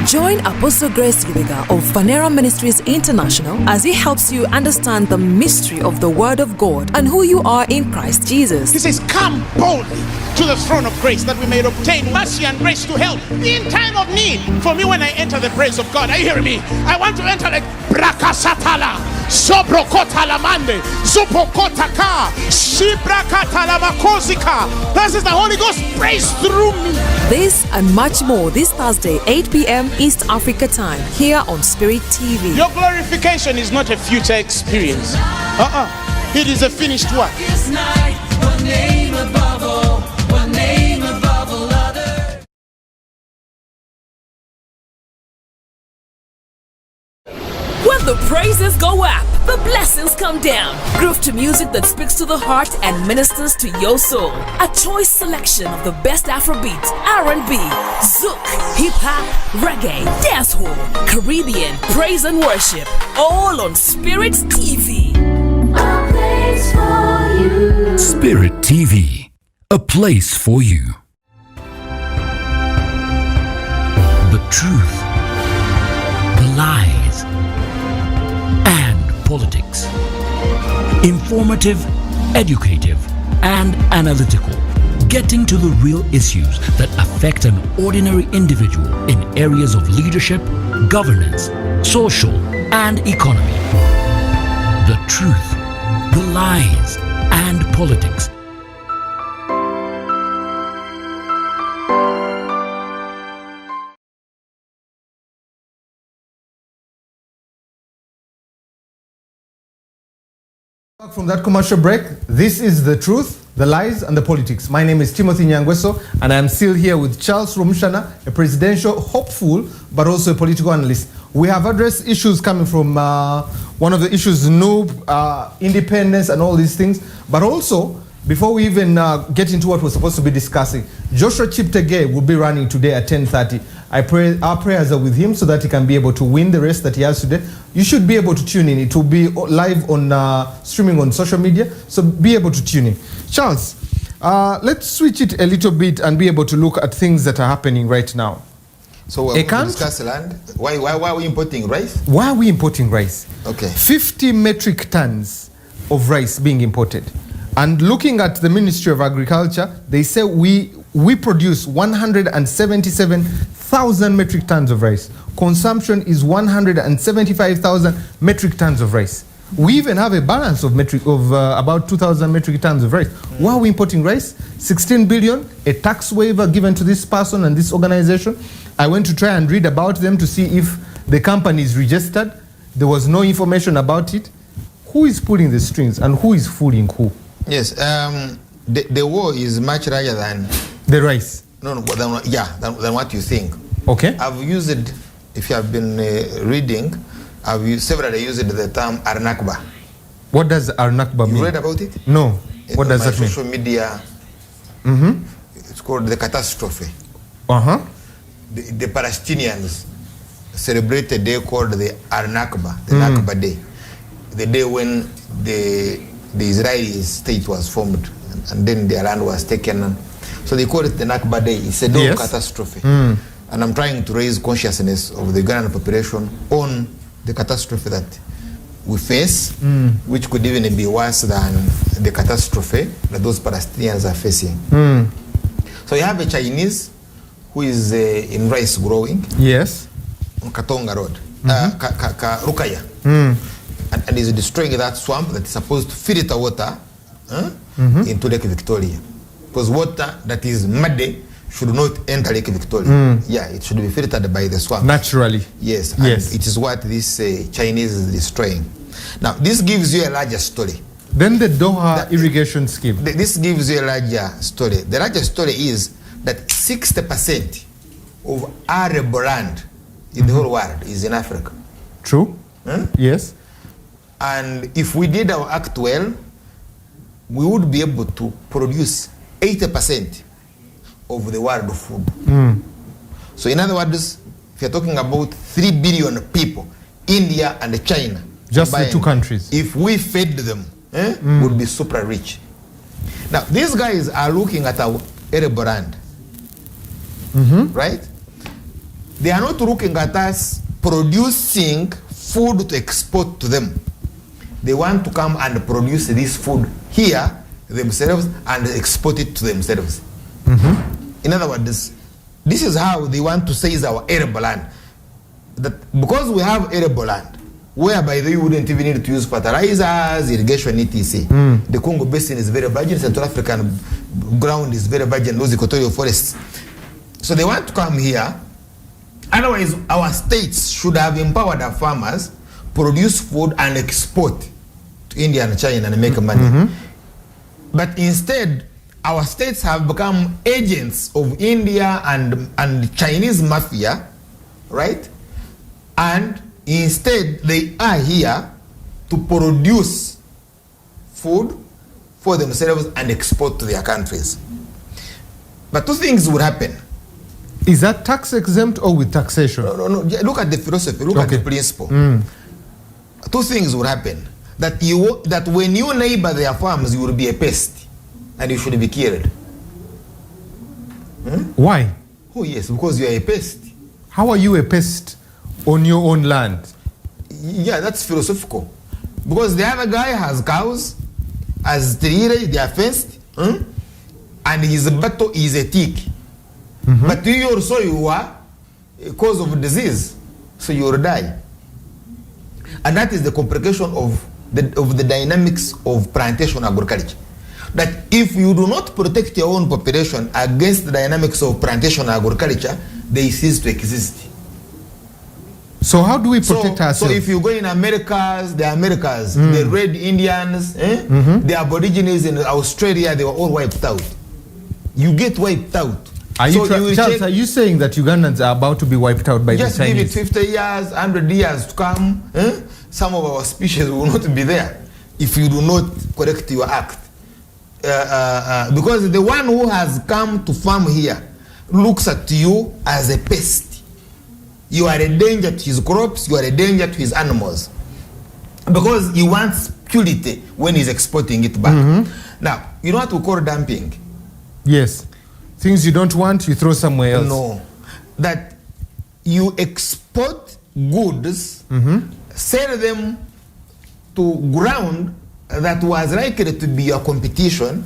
Join Apostle Grace Gibega of Phanerah Ministries International as he helps you understand the mystery of the Word of God and who you are in Christ Jesus. He says, come boldly to the throne of grace that we may obtain mercy and grace to help in time of need. For me, when I enter the praise of God, are you hearing me? I want to enter like Brakasatala, Sobrokotala Zupokotaka, Shibrakatalamakosika. This is the Holy Ghost praise through me. This and much more this Thursday, 8 p.m. East Africa time, here on Spirit TV. Your glorification is not a future experience. It is a finished work. This night, one name above all, one name above all others. When the praises go up, the blessings come down. Groove to music that speaks to the heart and ministers to your soul. A choice selection of the best Afrobeat, R&B, Zouk, hip-hop, reggae, dancehall, Caribbean, praise and worship. All on Spirit TV. A place for you. Spirit TV, a place for you. The truth, the lies, and politics. Informative, educative, and analytical. Getting to the real issues that affect an ordinary individual in areas of leadership, governance, social, and economy. The truth, the lies, and politics. Back from that commercial break, this is the truth, the lies, and the politics. My name is Timothy Nyangweso, and I'm still here with Charles Rwomushana, a presidential hopeful, but also a political analyst. We have addressed issues coming from one of the issues, noob, independence, and all these things. But also, before we even get into what we're supposed to be discussing, Joshua Chiptegei will be running today at 10:30. I pray our prayers are with him so that he can be able to win the race that he has today. You should be able to tune in. It will be live on streaming on social media, so be able to tune in. Charles, let's switch it a little bit and be able to look at things that are happening right now. So we're going to discuss land. Why are we importing rice? Why are we importing rice? Okay. 50 metric tons of rice being imported. And looking at the Ministry of Agriculture, they say we produce 177,000 metric tons of rice. Consumption is 175,000 metric tons of rice. We even have a balance of about 2,000 metric tons of rice. Why are we importing rice? 16 billion, a tax waiver given to this person and this organization. I went to try and read about them to see if the company is registered. There was no information about it. Who is pulling the strings and who is fooling who? Yes, the war is much larger than the rice. No, than what you think. Okay. I've used it. If you have been reading, I've severally used the term Arnakba. What does Arnakba mean? You read about it? No. What does that mean? Social media. It's called the catastrophe. The Palestinians celebrate a day called the Arnakba, the Nakba Day, the day when the Israeli state was formed and then their land was taken. So they call it the Nakba Day. It's a day of catastrophe. And I'm trying to raise consciousness of the Ugandan population on the catastrophe that we face, which could even be worse than the catastrophe that those Palestinians are facing. So you have a Chinese who is in rice growing. Yes. On Katonga Road, Rukaya. And is destroying that swamp that is supposed to filter water into Lake Victoria. Because water that is muddy should not enter Lake Victoria. Yeah, it should be filtered by the swamp. Naturally. Yes. And it is what this Chinese is destroying. Now, this gives you a larger story. Then the Doha irrigation scheme. This gives you a larger story. The larger story is that 60% of arable land in the whole world is in Africa. True. Yes. And if we did our act well, we would be able to produce 80% of the world food. So in other words, if you're talking about 3 billion people, India and China, just the two countries, if we fed them, would be super rich. Now, these guys are looking at our arable land, right? They are not looking at us producing food to export to them. They want to come and produce this food here themselves and export it to themselves. In other words, this is how they want to seize our arable land. That because we have arable land, whereby they wouldn't even need to use fertilizers, irrigation, etc. The Congo Basin is very virgin, Central African ground is very virgin, those equatorial forests. So they want to come here. Otherwise, our states should have empowered our farmers, produce food and export to India and China and make money. But instead, our states have become agents of India and Chinese mafia, right? And instead, they are here to produce food for themselves and export to their countries. But two things would happen. Is that tax exempt or with taxation? No. Look at the philosophy, look at the principle. Two things would happen. That when you neighbor their farms, you will be a pest and you should be killed. Why? Oh yes, because you are a pest. How are you a pest on your own land? Yeah, that's philosophical. Because the other guy has cows, has three, they are fenced, and his battle is a tick. But you also, you are a cause of disease, so you will die. And that is the complication of the dynamics of plantation agriculture. That if you do not protect your own population against the dynamics of plantation agriculture, they cease to exist. So how do we protect ourselves? So if you go in Americas, the Red Indians, the Aborigines in Australia, they were all wiped out. You get wiped out. Charles, are you saying that Ugandans are about to be wiped out by the Chinese? Just give it 50 years, 100 years to come. Some of our species will not be there if you do not correct your act. Because the one who has come to farm here looks at you as a pest. you are a danger to his crops, you are a danger to his animals. Because he wants purity when he's exporting it back. Now, you know what we call dumping? Yes. Things you don't want, you throw somewhere else. No. That you export goods, sell them to ground that was likely to be your competition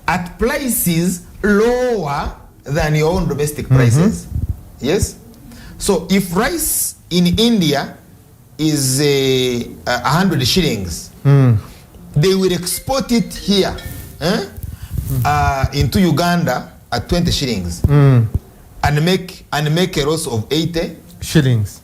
at prices lower than your own domestic prices. Yes? So if rice in India is 100 shillings, they will export it here into Uganda at 20 shillings and make a loss of 80 shillings.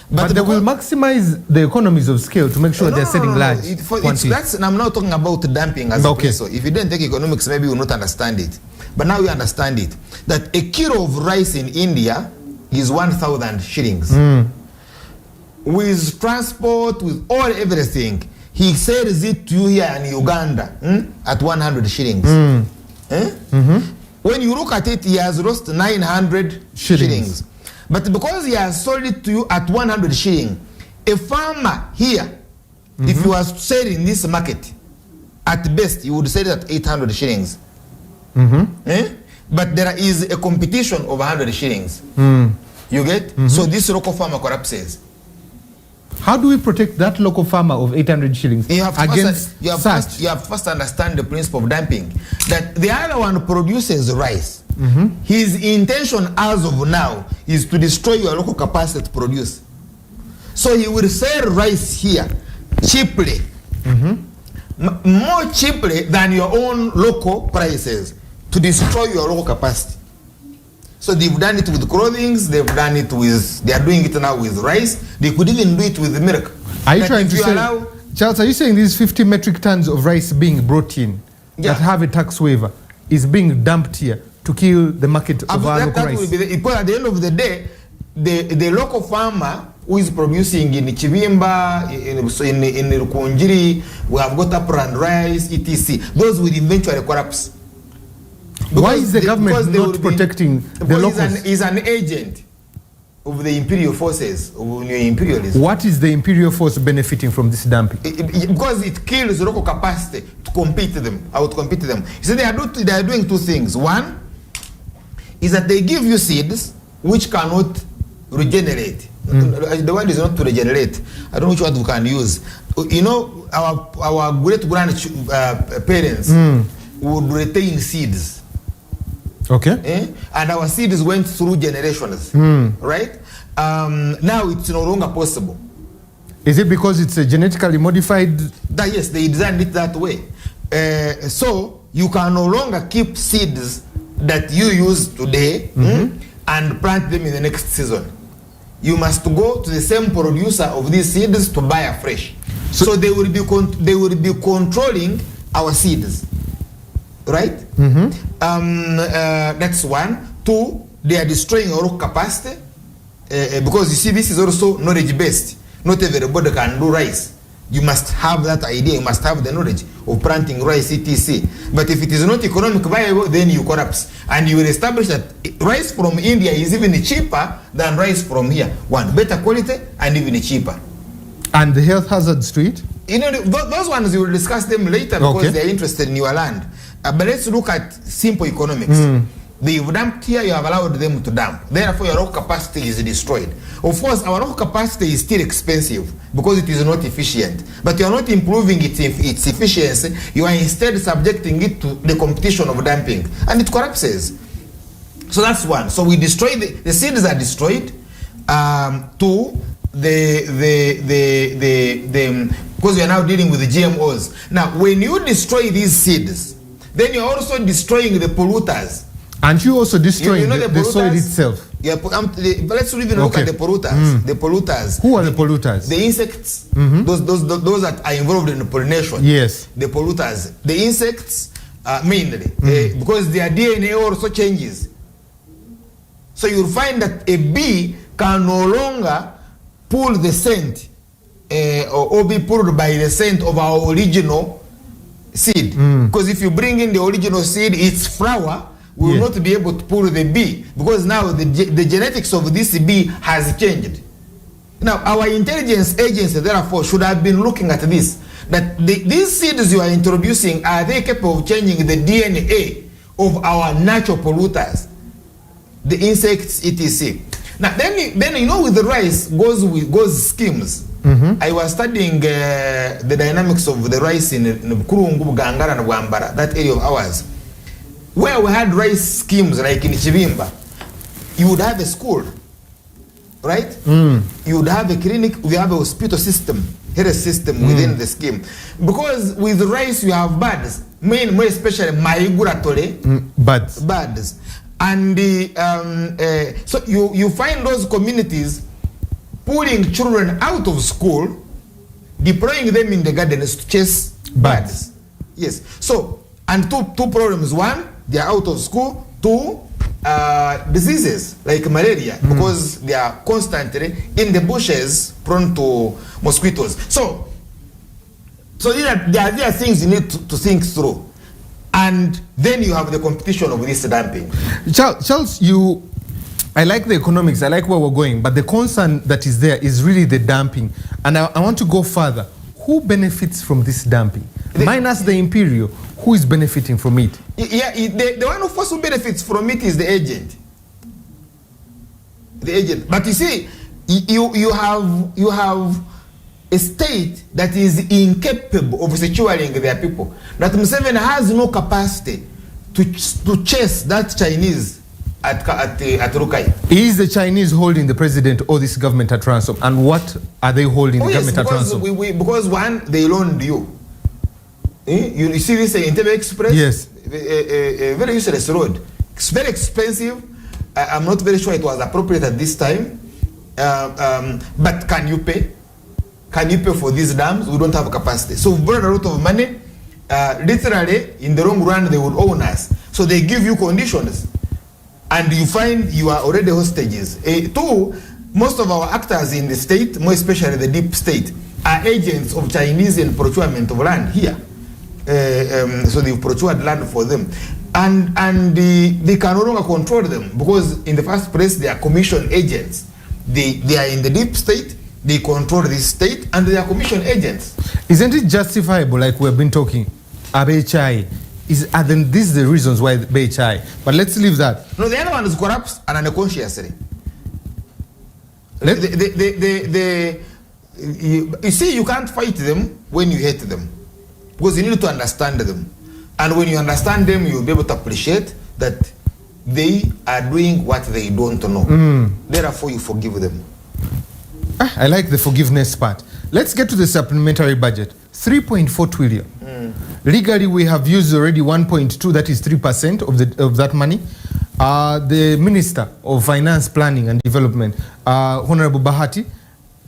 But they will maximize the economies of scale to make sure they're selling large quantities. I'm not talking about dumping as a place. So if you didn't take economics, maybe you will not understand it. But now you understand it. That a kilo of rice in India is 1,000 shillings. With transport, with all everything, he sells it to you here in Uganda at 100 shillings. When you look at it, he has lost 900 shillings. But because he has sold it to you at 100 shillings, a farmer here, if you are selling this market, at best, you would sell it at 800 shillings. But there is a competition of 100 shillings. You get? So this local farmer collapses. How do we protect that local farmer of 800 shillings against such? You have first to understand the principle of dumping. That the other one produces rice. His intention as of now is to destroy your local capacity to produce. So he will sell rice here cheaply, more cheaply than your own local prices, to destroy your local capacity. So they've done it with clothing, they are doing it now with rice, they could even do it with milk. Are you trying to say, Charles, are you saying these 50 metric tons of rice being brought in that have a tax waiver is being dumped here to kill the market of our local rice? Because at the end of the day, the local farmer who is producing in Chivimba, in Rukunjiri, we have got upland rice, etc. Those will eventually collapse. Why is the government not protecting the locals? He's an agent of the imperial forces, of neo-imperialism. What is the imperial force benefiting from this dumping? Because it kills local capacity to outcompete them. You see, they are doing two things. One is that they give you seeds which cannot regenerate. The word is not to regenerate. I don't know which word we can use. You know, our great-grandparents would retain seeds. Okay. And our seeds went through generations, right? Now it's no longer possible. Is it because it's genetically modified? Yes, they designed it that way. So you can no longer keep seeds that you use today and plant them in the next season. You must go to the same producer of these seeds to buy afresh. So they will be controlling our seeds. Right? That's one. Two, they are destroying our capacity because you see, this is also knowledge based. Not everybody can do rice. You must have that idea, you must have the knowledge of planting rice, etc. But if it is not economic viable, then you collapse. And you will establish that rice from India is even cheaper than rice from here. One, better quality and even cheaper. And the health hazards to it? You know, those ones you will discuss them later because they are interested in your land. But let's look at simple economics. They've dumped here, you have allowed them to dump. Therefore, your local capacity is destroyed. Of course, our local capacity is still expensive because it is not efficient. But you are not improving its efficiency. You are instead subjecting it to the competition of dumping. And it collapses. So that's one. So we destroy the seeds are destroyed. Two, because we are now dealing with the GMOs. Now, when you destroy these seeds, then you're also destroying the polluters. And you also destroying the soil itself. Yeah, let's even look at the polluters. The polluters. Who are the polluters? The insects. Those that are involved in the pollination. Yes. The polluters. The insects mainly. Because their DNA also changes. So you'll find that a bee can no longer pull the scent or be pulled by the scent of our original seed. Because if you bring in the original seed, its flower we will not be able to pull the bee because now the genetics of this bee has changed. Now, our intelligence agency, therefore, should have been looking at this. That these seeds you are introducing, are they capable of changing the DNA of our natural polluters, the insects, etc.? Now, then you know, with the rice goes schemes. I was studying the dynamics of the rice in Kurungu, Gangara, and Wambara, that area of ours, where we had rice schemes like in Chivimba. You would have a school, right? You would have a clinic, we have a hospital system, health system within the scheme. Because with rice you have birds, more especially migratory birds. And so you find those communities pulling children out of school, deploying them in the gardens to chase birds. Yes. So, and two problems. One, they are out of school. Two, diseases like malaria, because they are constantly in the bushes prone to mosquitoes. So there are things you need to think through. And then you have the competition of this dumping. Charles, I like the economics, I like where we're going, but the concern that is there is really the dumping. And I want to go further. Who benefits from this dumping? Minus the Imperial, who is benefiting from it? Yeah, the one who first benefits from it is the agent. The agent. But you see, you have a state that is incapable of securing their people. That Museveni has no capacity to chase that Chinese at Rukai. Is the Chinese holding the president or this government at ransom? And what are they holding the government at ransom? Because one, they loaned you. You see this Entebbe Express? Yes. A very useless road. It's very expensive. I'm not very sure it was appropriate at this time. But can you pay? Can you pay for these dams? We don't have capacity. So we borrowed a lot of money. Literally, in the long run, they would own us. So they give you conditions. And you find you are already hostages. Two, most of our actors in the state, more especially the deep state, are agents of Chinese in procurement of land here. So they've procured land for them. And they can no longer control them because in the first place, they are commission agents. They are in the deep state, they control this state, and they are commission agents. Isn't it justifiable, like we've been talking, Abechai? Are then these the reasons why Abechai? But let's leave that. No, the other one is corrupt and unconsciously. You see, you can't fight them when you hate them. Because you need to understand them. And when you understand them, you'll be able to appreciate that they are doing what they don't know. Therefore, you forgive them. I like the forgiveness part. Let's get to the supplementary budget. 3.4 trillion. Legally, we have used already 1.2, that is 3% of that money. The Minister of Finance, Planning and Development, Honorable Bahati,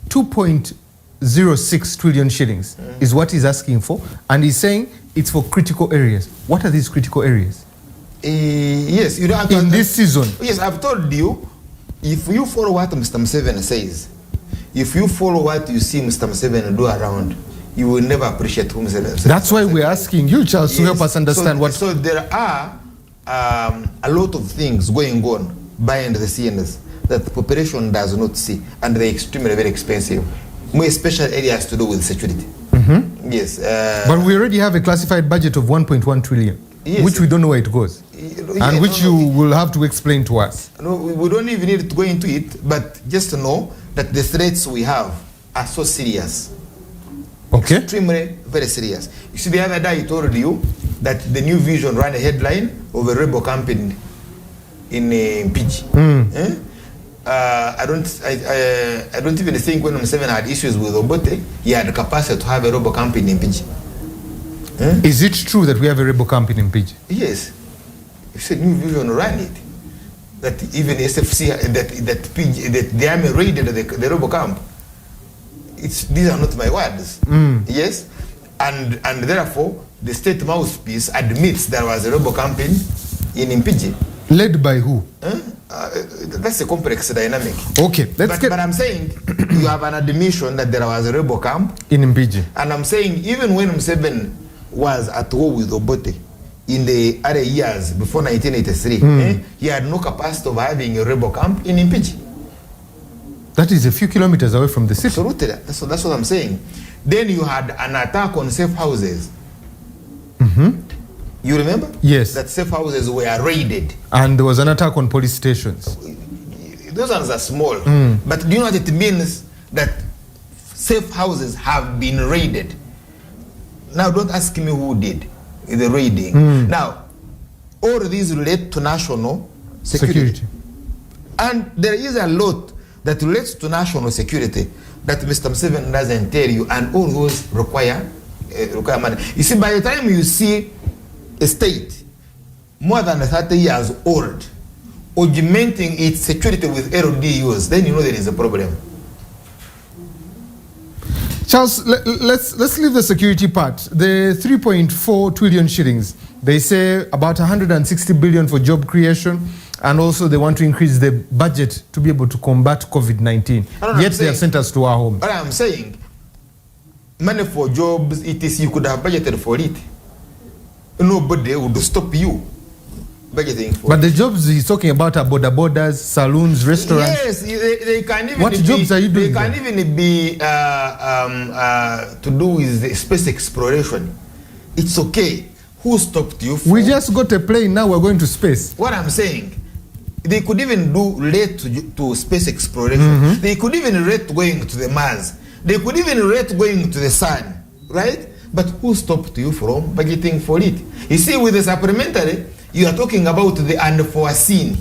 2.06 trillion shillings is what he's asking for. And he's saying it's for critical areas. What are these critical areas? Yes, you don't have to in this season. Yes, I've told you, if you follow what Mr. Museveni says, if you follow what you see Mr. Museveni do around, you will never appreciate who Museveni is. That's why we're asking you, Charles, to help us understand what... So there are a lot of things going on behind the scenes that the population does not see, and they're extremely very expensive. More special areas to do with security. Yes. But we already have a classified budget of 1.1 trillion, yes, which we don't know where it goes, and which you will have to explain to us. No, we don't even need to go into it, but just to know that the threats we have are so serious. Okay. Extremely very serious. You see, the other day I told you that the New Vision ran a headline of a rebel camp in Mpigi. I don't even think when Museveni had issues with Obote, he had the capacity to have a rebel camp in Mpigi. Is it true that we have a rebel camp in Mpigi? Yes. You said New Vision ran it. That even SFC, that the army raided the rebel camp. These are not my words. Yes, and therefore the state mouthpiece admits there was a rebel campaign in Mpigi. Led by who? That's a complex dynamic. Okay, but I'm saying you have an admission that there was a rebel camp in Mpigi, and I'm saying even when Museveni was at war with Obote, in the other years before 1983, he had no capacity of having a rebel camp in Impiji. That is a few kilometers away from the city. Absolutely. That's what I'm saying. Then you had an attack on safe houses. You remember? Yes. That safe houses were raided. And there was an attack on police stations. Those ones are small. But do you know what it means? That safe houses have been raided. Now, don't ask me who did the raiding. Now, all of these relate to national security. And there is a lot that relates to national security that Mr. Museveni doesn't tell you, and all those require money. You see, by the time you see a state more than 30 years old augmenting its security with LDUs, then you know there is a problem. Charles, let's leave the security part. The 3.4 trillion shillings, they say about 160 billion for job creation, and also they want to increase the budget to be able to combat COVID-19. Yet they have sent us to our homes. What I'm saying, money for jobs, it is you could have budgeted for it. Nobody would stop you budgeting for But the jobs he's talking about are borders, saloons, restaurants. Yes, they can even What jobs are you doing? They can even be to do with the space exploration. It's okay. Who stopped you? We just got a plane, now we're going to space. What I'm saying, they could even do relate to space exploration. They could even relate going to the Mars. They could even relate going to the sun, right? But who stopped you from budgeting for it? You see, with the supplementary, you are talking about the unforeseen.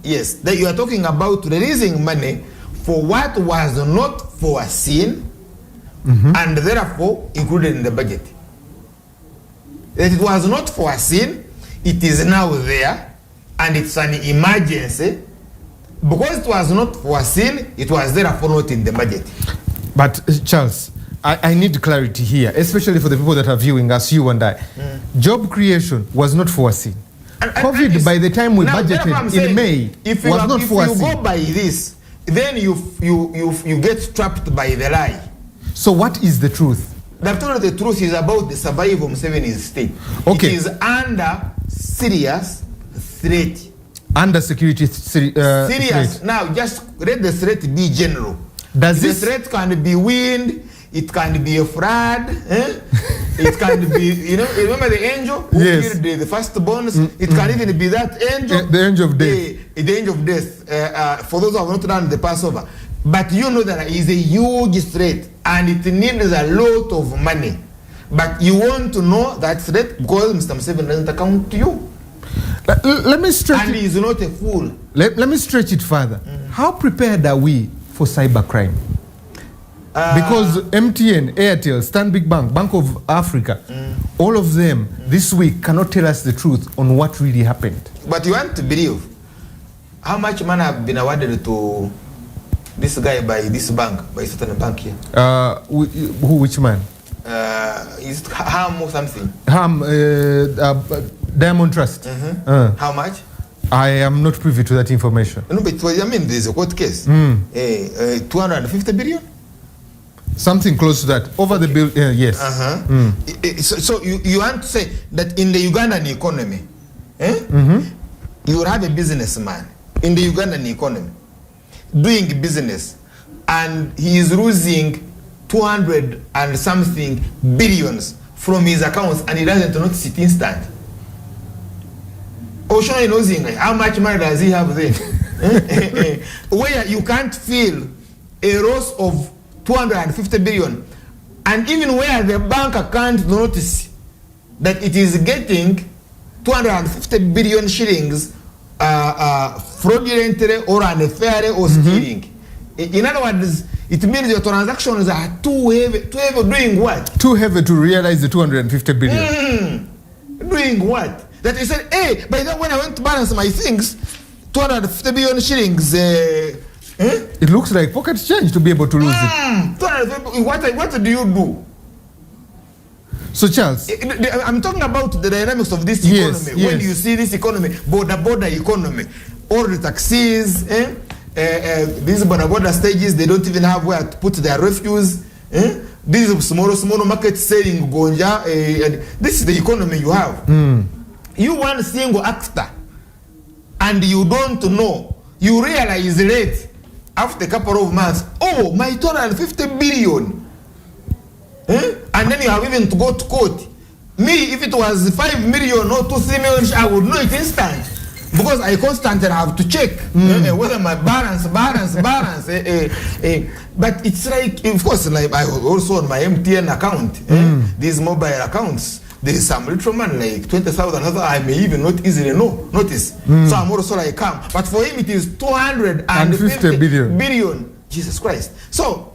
Yes, that you are talking about releasing money for what was not foreseen and therefore included in the budget. That it was not foreseen, it is now there, and it's an emergency. Because it was not foreseen, it was therefore not in the budget. But Charles, I need clarity here, especially for the people that are viewing us, you and I. Job creation was not foreseen. COVID, by the time we budgeted in May, was not foreseen. If you go by this, then you get trapped by the lie. So what is the truth? The truth is about the survival of Museveni's state. Okay. It is under serious threat. Under security serious. threat. Now, just let the threat be general. The threat can be wind, it can be a flood, it can be, you know, remember the angel who killed the firstborns? It can even be that angel. The angel of death. The angel of death, for those who have not done the Passover. But you know that it is a huge threat and it needs a lot of money. But you want to know that threat because Mr. Museveni doesn't account to you. Let me stretch and he is not a fool. Let me stretch it further. How prepared are we for cybercrime? Because MTN, Airtel, Stanbic Bank, Bank of Africa, all of them this week cannot tell us the truth on what really happened. But you want to believe how much money have been awarded to this guy by this bank, by certain bank here? Which man? Is it Ham or something? Ham, Diamond Trust. How much? I am not privy to that information. No, but I mean, there's a court case. 250 billion? Something close to that. Over the bill, yes. So you want to say that in the Ugandan economy, you will have a businessman in the Ugandan economy doing business and he is losing 200 and something billions from his accounts and he doesn't notice it instant. Ocean knows how much money does he have there? Where you can't feel a loss of 250 billion, and even where the bank can't notice that it is getting 250 billion shillings fraudulently or unfairly or stealing. In other words, it means your transactions are too heavy. Too heavy doing what? Too heavy to realize the 250 billion. Doing what? That he said, hey, by the way, when I went to balance my things, 250 billion shillings. It looks like pocket change to be able to lose it. What do you do? So Charles, I'm talking about the dynamics of this economy. When you see this economy, border economy, all the taxis, these border stages, they don't even have where to put their refuse. This is small market selling gonja. This is the economy you have. You one single actor, and you don't know. You realize late after a couple of months. Oh, my total 50 billion. And then you have even to go to court. Me, if it was 5 million or 2-3 million, I would know it instant. Because I constantly have to check whether my balance. But it's like, of course, like I also on my MTN account, these mobile accounts, there is some little man like 20,000. I may even not easily notice. So I'm also like, but for him it is 250 billion. Jesus Christ. So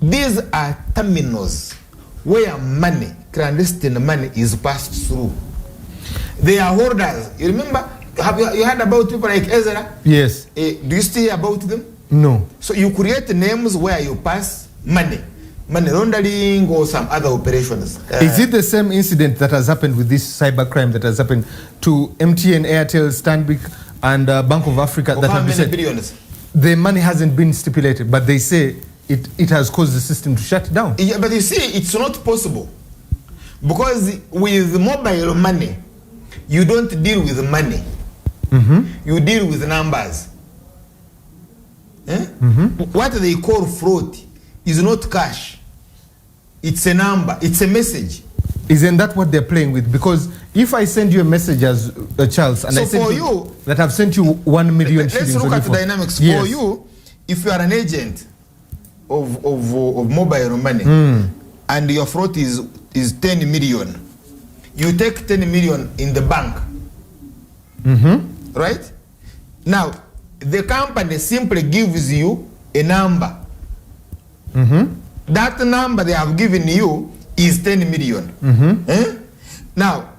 these are terminals where money, clandestine money, is passed through. They are hoarders. You remember? Have you heard about people like Ezra? Yes. Do you still hear about them? No. So you create names where you pass money laundering or some other operations. Is it the same incident that has happened with this cybercrime that has happened to MTN, Airtel, Stanbic, and Bank of Africa? Of that how have many said billions? The money hasn't been stipulated, but they say it has caused the system to shut down. Yeah, but you see, it's not possible. Because with mobile money, you don't deal with money. You deal with numbers. What they call fraud is not cash. It's a number. It's a message. Isn't that what they're playing with? Because if I send you a message as Charles, and so I send for you that I've sent you 1 million shillings. Let's look at the dynamics. Yes. For you, if you are an agent of mobile money and your fraud is 10 million, you take 10 million in the bank. Right? Now, the company simply gives you a number. That number they have given you is 10 million. Now,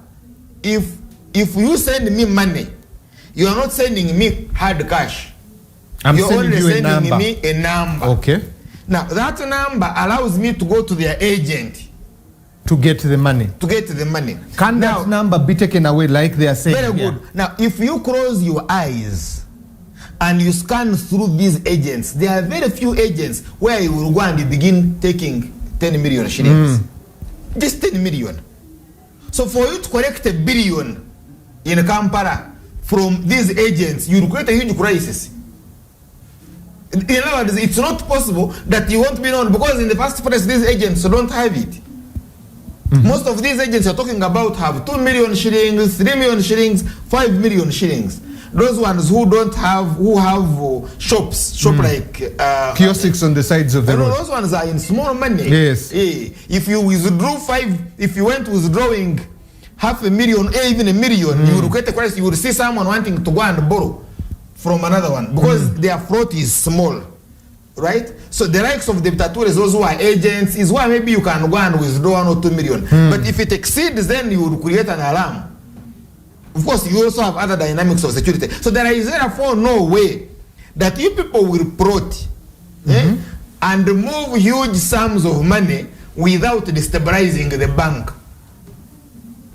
if you send me money, you are not sending me hard cash. You're only sending me a number. Okay. Now, that number allows me to go to their agent to get the money. Can that number be taken away like they are saying? Very good. Now, if you close your eyes and you scan through these agents, there are very few agents where you will go and begin taking 10 million shillings. Just 10 million. So for you to collect $1 billion in Kampala from these agents, you will create a huge crisis. In other words, it's not possible that you won't be known, because in the first place, these agents don't have it. Most of these agents you're talking about have 2 million shillings, 3 million shillings, 5 million shillings. Those ones who don't have, who have shops like kiosks on the sides of the road. Those ones are in small money. Yes. If you withdraw if you went withdrawing $500,000 or even $1 million, you will get a crisis. You will see someone wanting to go and borrow from another one because their float is small. Right? So the likes of the Tatures, those who are agents, is why maybe you can go and withdraw 1 or 2 million. But if it exceeds, then you will create an alarm. Of course, you also have other dynamics of security. So there is therefore no way that you people will plot and move huge sums of money without destabilizing the bank.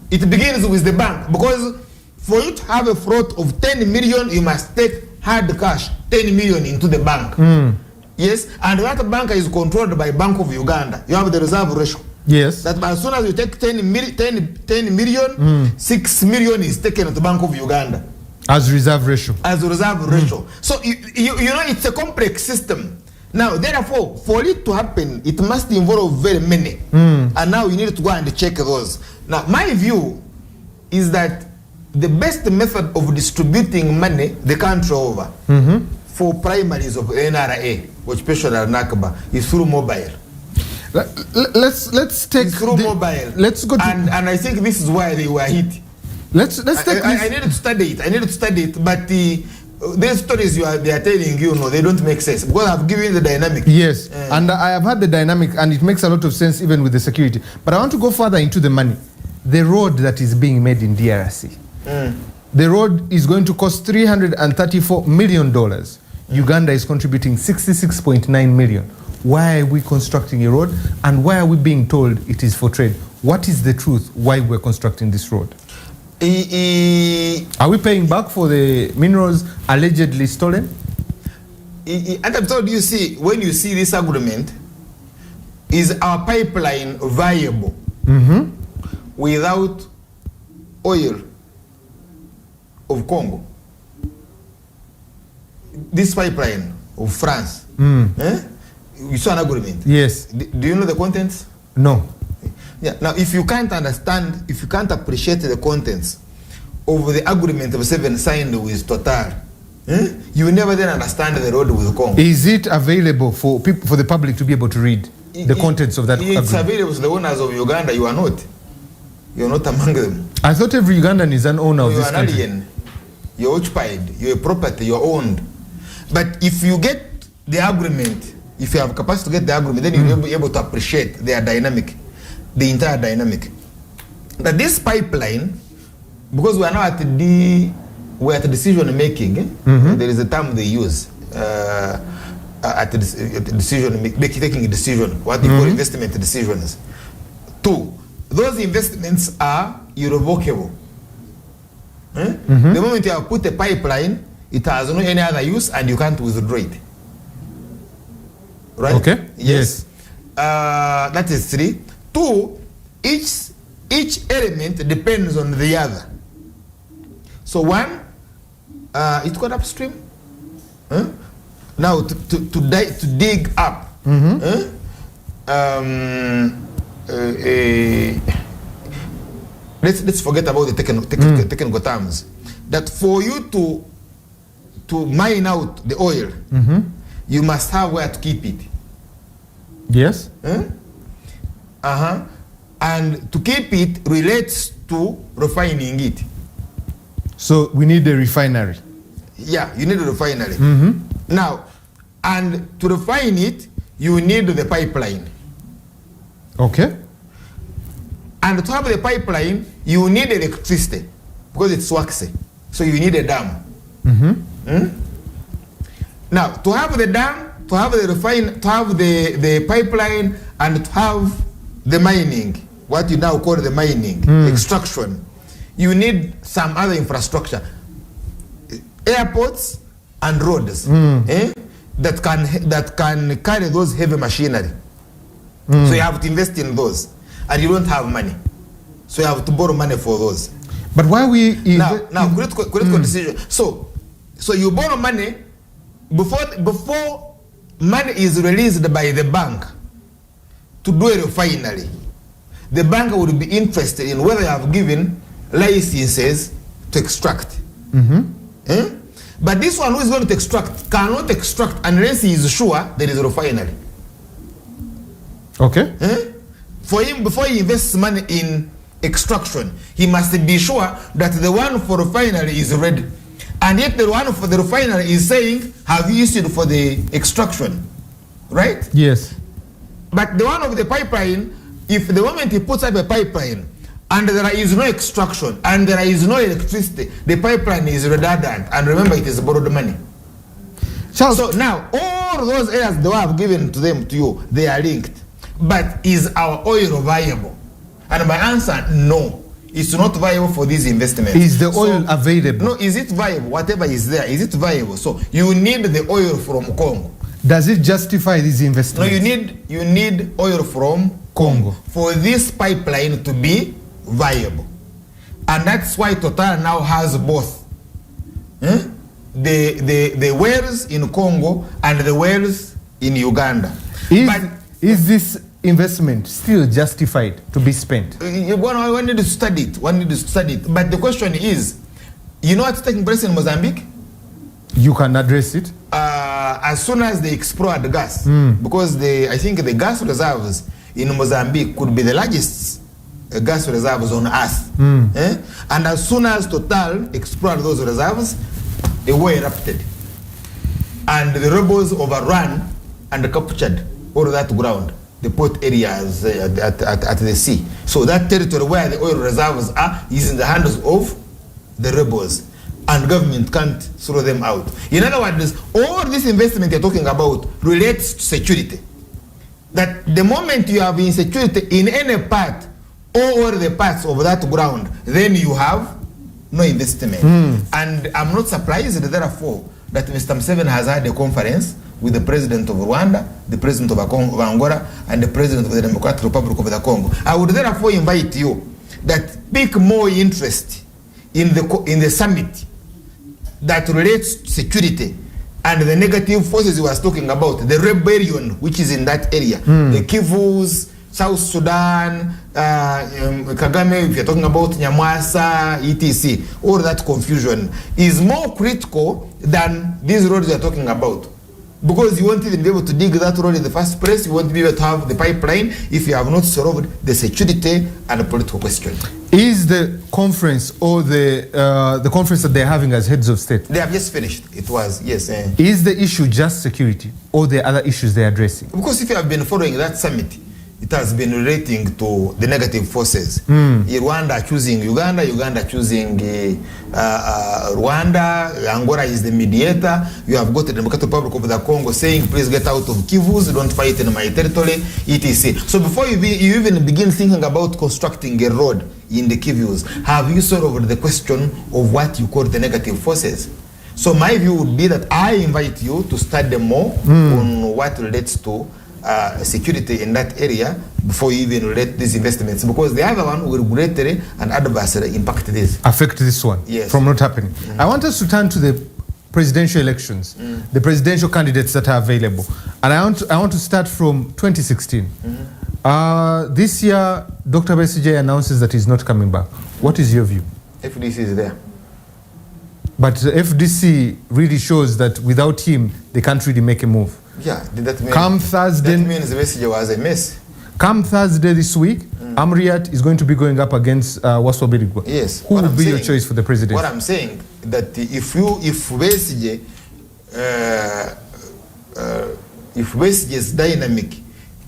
It begins with the bank, because for you to have a float of 10 million, you must take hard cash, 10 million into the bank. Yes, and that bank is controlled by Bank of Uganda. You have the reserve ratio. Yes. That as soon as you take 10 million, 6 million is taken to Bank of Uganda. As reserve ratio. As a reserve ratio. So, you know, it's a complex system. Now, therefore, for it to happen, it must involve very many. And now you need to go and check those. Now, my view is that the best method of distributing money the country over for primaries of NRA, occupational Nakba, is through mobile. Let's take through mobile. Let's go to and I think this is why they were hit. Let's take. I needed to study it. But these stories they are telling you, no, they don't make sense, because I've given the dynamic. Yes, and I have had the dynamic, and it makes a lot of sense even with the security. But I want to go further into the money. The road that is being made in DRC. The road is going to cost $334 million. Uganda is contributing 66.9 million. Why are we constructing a road, and why are we being told it is for trade? What is the truth why we're constructing this road? Are we paying back for the minerals allegedly stolen? And I'm told you see, when you see this agreement, is our pipeline viable without oil of Congo? This pipeline of France, you saw an agreement. Yes. Do you know the contents? No. Yeah. Now, if you can't understand, if you can't appreciate the contents of the agreement of 7 signed with Total, you will never then understand the road with Congo. Is it available for people, for the public to be able to read the contents of that agreement? It's available to the owners of Uganda. You are not. You are not among them. I thought every Ugandan is an owner of this country. You are an alien. You're occupied. You're a property. You're owned. But if you get the agreement, if you have capacity to get the agreement, then you'll be able to appreciate their dynamic, the entire dynamic. That this pipeline, because we are now at we're at the decision making. There is a term they use at the decision taking a decision. What they call investment decisions. 2, those investments are irrevocable. The moment you have put a pipeline, it has no any other use, and you can't withdraw it. Right? Okay. Yes. That is 3. 2, each element depends on the other. So 1, it's called upstream. Now to dig up. Let's forget about the technical terms. That for you to mine out the oil, you must have where to keep it. Yes. And to keep it relates to refining it. So we need a refinery. Yeah, you need a refinery. Now, and to refine it, you need the pipeline. Okay. And to have the pipeline, you need electricity because it's waxy. So you need a dam. Now, to have the dam, to have the pipeline, and to have the mining, what you now call the mining, extraction, you need some other infrastructure, airports and roads that can carry those heavy machinery. So you have to invest in those, and you don't have money, so you have to borrow money for those. But why we now critical decision. So you borrow money before money is released by the bank to do a refinery. The bank would be interested in whether you have given licenses to extract. But this one who is going to extract cannot extract unless he is sure there is a refinery. Okay. For him, before he invests money in extraction, he must be sure that the one for refinery is ready. And yet the one for the refinery is saying, have you issued for the extraction? Right? Yes. But the one of the pipeline, if the moment he puts up a pipeline and there is no extraction and there is no electricity, the pipeline is redundant. And remember, it is borrowed money. Charles, so now, all those areas they have given to you, they are linked. But is our oil viable? And my answer, no. It's not viable for these investments. Is the oil available? No, is it viable? Whatever is there, is it viable? So you need the oil from Congo. Does it justify these investments? No, you need oil from Congo for this pipeline to be viable. And that's why Total now has both. The wells in Congo and the wells in Uganda. Is this investment still justified to be spent? One need to study it. But the question is, you know what's taking place in Mozambique? You can address it. As soon as they explore the gas, because I think the gas reserves in Mozambique could be the largest gas reserves on Earth. And as soon as Total explored those reserves, a war erupted. And the rebels overran and captured all that ground, the port areas at the sea. So that territory where the oil reserves are is in the hands of the rebels. And government can't throw them out. In other words, all this investment you're talking about relates to security. That the moment you have insecurity in any part or the parts of that ground, then you have no investment. And I'm not surprised, therefore, that Mr. Museveni has had a conference with the president of Rwanda, the president of Angola, and the president of the Democratic Republic of the Congo. I would therefore invite you that pick more interest in the summit that relates to security and the negative forces he was talking about, the rebellion which is in that area, the Kivus, South Sudan, Kagame, if you're talking about Nyangweso, etc., all that confusion is more critical than these roads you're talking about. Because you won't even be able to dig that road in the first place, you won't be able to have the pipeline if you have not solved the security and the political question. Is the conference or the conference that they're having as heads of state? They have just finished. It was, yes. Is the issue just security or the other issues they're addressing? Because if you have been following that summit, it has been relating to the negative forces. Rwanda choosing Uganda, Uganda choosing Rwanda, Angola is the mediator. You have got the Democratic Republic of the Congo saying, please get out of Kivus, don't fight in my territory, etc. So before you even begin thinking about constructing a road in the Kivus, have you solved the question of what you call the negative forces? So my view would be that I invite you to study more on what relates to security in that area before you even relate these investments, because the other one will greatly and adversely impact this. Affect this one from not happening. I want us to turn to the presidential elections, the presidential candidates that are available. And I want to start from 2016. This year, Dr. Besigye announces that he's not coming back. What is your view? FDC is there. But FDC really shows that without him, they can't really make a move. Yeah, did that mean? Come Thursday. That means the message was a mess. Come Thursday this week, Amriat is going to be going up against Waswabirigwa. Yes. Who would be your choice for the president? What I'm saying that if Besigye's dynamic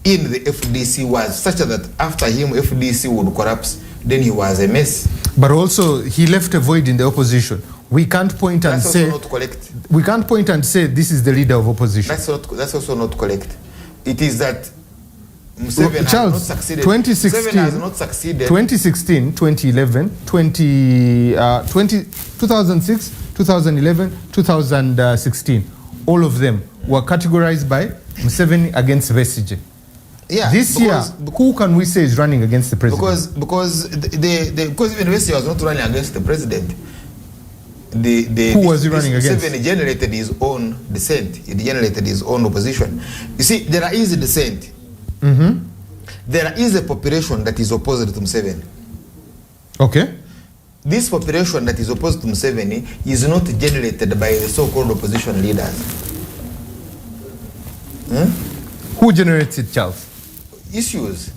in the FDC was such that after him FDC would collapse, then he was a mess. But also he left a void in the opposition. We can't point and say. That's also not correct. We can't point and say this is the leader of opposition. That's also not correct. It is that Museveni has not succeeded. 2016, has not succeeded. 2016, 2011, 2006, 2011, 2016. All of them were categorized by Museveni against Besigye. Yeah, this year, who can we say is running against the president? Because even Besigye was not running against the president. Who was he running against? Museveni generated his own dissent. He generated his own opposition. You see, there is a dissent. There is a population that is opposed to Museveni. Okay. This population that is opposed to Museveni is not generated by the so-called opposition leaders. Who generates it, Charles? Issues.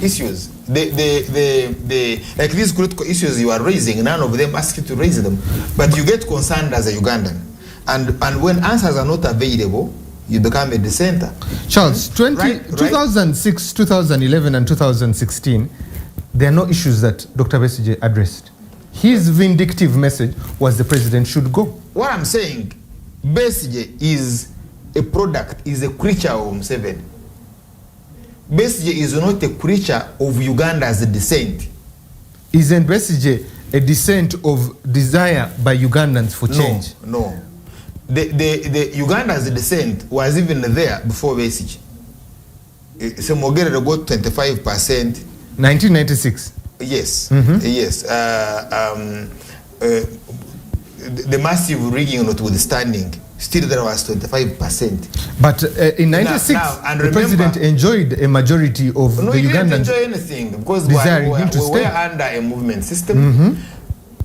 Like these critical issues you are raising, none of them ask you to raise them, but you get concerned as a Ugandan, and when answers are not available, you become a dissenter. Charles, 2006, 2011, and 2016, there are no issues that Dr. Besigye addressed. His vindictive message was the president should go. What I'm saying, Besigye is a product, is a creature of Museveni. Besigye is not a creature of Uganda's descent. Isn't Besigye a descent of desire by Ugandans for change? No. The Uganda's descent was even there before Besigye. Semogere got 25%. 1996. Yes. Yes. The massive rigging notwithstanding, still there was 25%. But in 96, the president enjoyed a majority of the Ugandans. No, he didn't enjoy anything because we were under a movement system.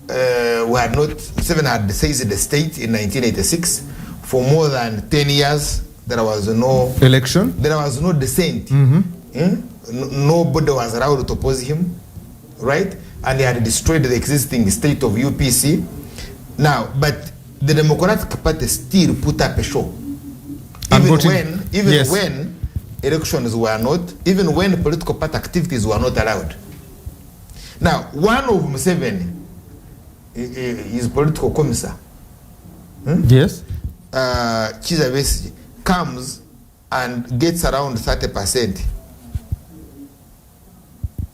We had not, Museveni had seized the state in 1986. For more than 10 years, there was no election. There was no dissent. Nobody was allowed to oppose him, right? And he had destroyed the existing state of UPC. Now, but the Democratic Party still put up a show. Even when elections were not, even when political party activities were not allowed. Now, one of Museveni, his political commissar, yes, Kizza Besigye, comes and gets around 30%.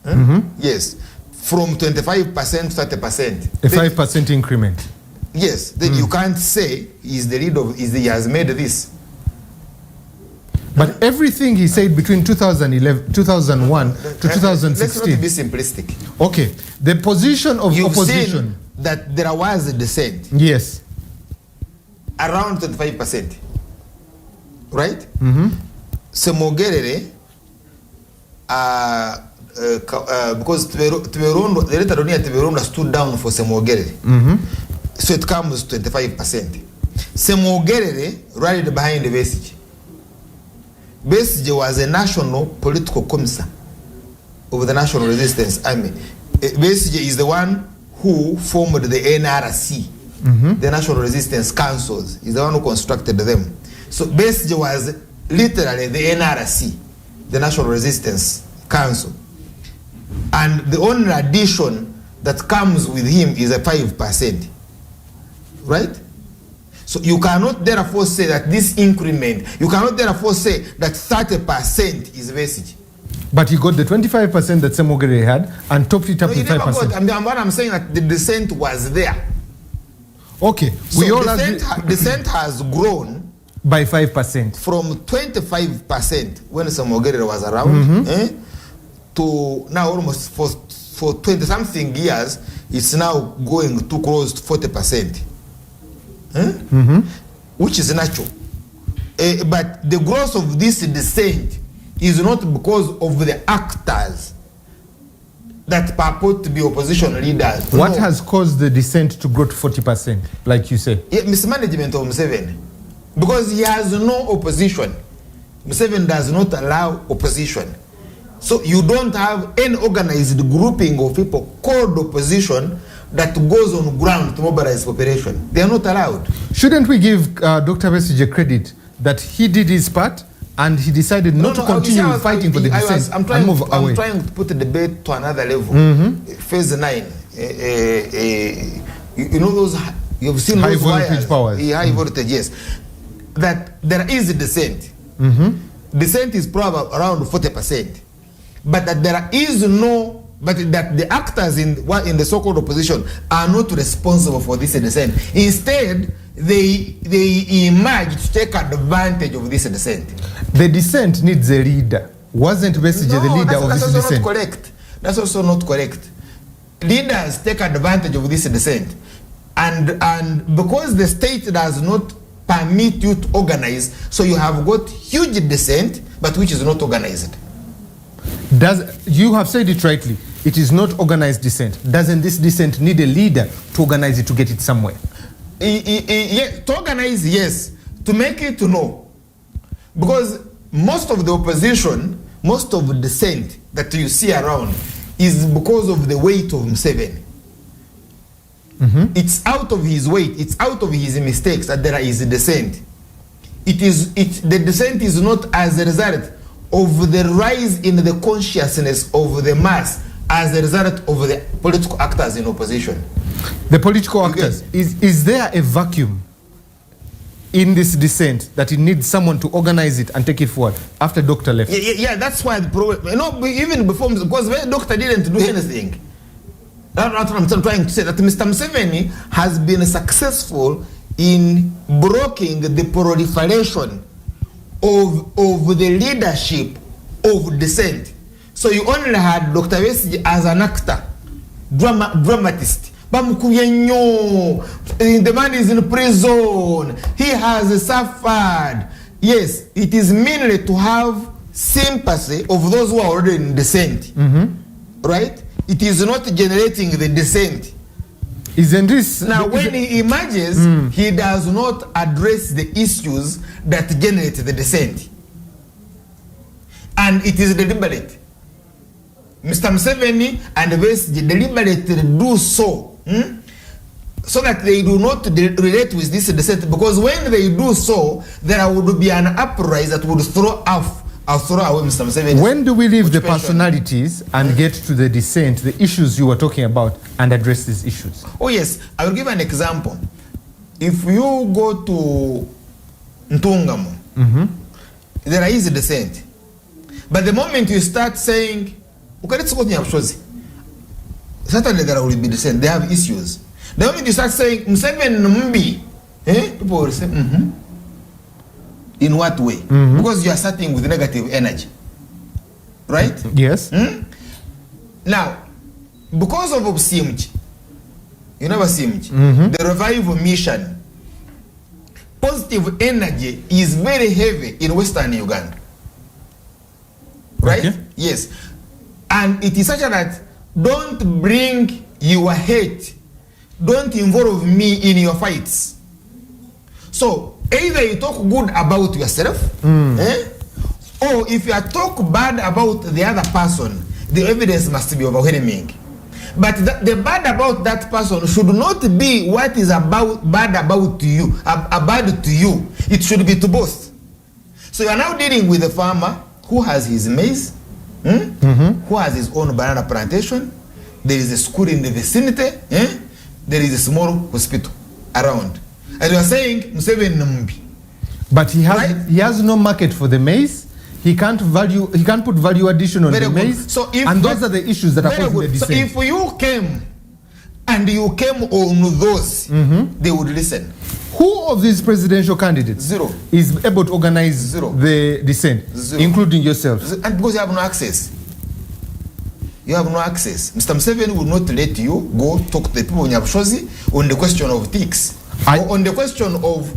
Mm-hmm. Yes, from 25% to 30%. A 5% increment. Yes, then you can't say he's the leader of, he has made this. But everything he said between 2001 to 2016. Let's not be simplistic. Okay, the position of You've opposition. seen that there was a dissent. Yes. Around 25%. Right? Semogerere, because Tverondo, the letter Tverondo stood down for Semogerere. So it comes 25%. Semogerere rallied behind the Besigye. Besigye was a national political commissar of the National Resistance Army. Besigye is the one who formed the NRC, the National Resistance Councils. He's the one who constructed them. So Besigye was literally the NRC, the National Resistance Council. And the only addition that comes with him is a 5%. Right? So you cannot therefore say that this increment, you cannot therefore say that 30% is Besigye. But he got the 25% that Semogerere had and topped it up No, to 5%. I'm saying that the dissent was there. Okay, So we all dissent has grown by 5%. from 25% when Semogerere was around to now almost for 20 something years, it's now going too close to 40%. Which is natural. But the growth of this dissent is not because of the actors that purport to be opposition leaders. What has caused the dissent to grow to 40%, like you said? Mismanagement of Museveni. Because he has no opposition. Museveni does not allow opposition. So you don't have any organized grouping of people called opposition that goes on ground to mobilize population. They are not allowed. Shouldn't we give Dr. Besigye credit that he did his part and he decided not to continue fighting for the dissent and move away? I'm trying to put the debate to another level. Phase 9. You know those, you've seen high those voltage wires, powers. High voltage, yes. That there is a dissent. Dissent is probably around 40%. But that there is no, but that the actors in the so-called opposition are not responsible for this dissent. Instead, they emerge to take advantage of this dissent. The dissent needs a leader. Wasn't Besigye the leader of this dissent? Not correct. That's also not correct. Leaders take advantage of this dissent. And because the state does not permit you to organize, so you have got huge dissent, but which is not organized. You have said it rightly. It is not organized dissent. Doesn't this dissent need a leader to organize it to get it somewhere? To organize, yes. To make it, no. Because most of the opposition, most of the dissent that you see around is because of the weight of Museveni. It's out of his weight, it's out of his mistakes that there is dissent. The dissent is not as a result of the rise in the consciousness of the mass as a result of the political actors in opposition. The political actors, is there a vacuum in this dissent that it needs someone to organize it and take it forward after Doctor left? Yeah, that's why the problem, even before, because when Doctor didn't do anything. That's what I'm trying to say, that Mr. Museveni has been successful in blocking the proliferation of the leadership of dissent. So you only had Dr. Besigye as an actor, dramatist. The man is in prison. He has suffered. Yes, it is mainly to have sympathy of those who are already in dissent. Right? It is not generating the dissent. Isn't this... Now, when he emerges, he does not address the issues that generate the dissent. And it is deliberate. Mr. Museveni and Besigye deliberately do so, so that they do not relate with this dissent, because when they do so, there would be an uprising that would throw away Mr. Museveni. When do we leave the personalities and get to the dissent, the issues you were talking about, and address these issues? Oh yes, I will give an example. If you go to Ntungamo, there is a dissent. But the moment you start saying, okay, let's go to Nyabushozi, certainly there will be dissent. They have issues. The moment you start saying Museveni Mbi, people will say, In what way? Because you are starting with negative energy. Right? Yes. Now, because of CMG, you never CMG, the revival mission, positive energy is very heavy in Western Uganda. Right? Okay. Yes. And it is such that don't bring your hate, don't involve me in your fights. So either you talk good about yourself, or if you talk bad about the other person, the evidence must be overwhelming. But the bad about that person should not be what is bad about you, bad to you. It should be to both. So you are now dealing with a farmer who has his maize, who has his own banana plantation. There is a school in the vicinity. There is a small hospital around. And you are saying Museveni Nambi. But he has no market for the maize. He can't put value addition on the maize. So and those are the issues that are causing the dissent. So if you came and you came on those, they would listen. Who of these presidential candidates is able to organize the dissent, including yourself? And because you have no access. You have no access. Mr. Museveni will not let you go talk to the people in Nyabushozi on the question of ticks. Or on the question of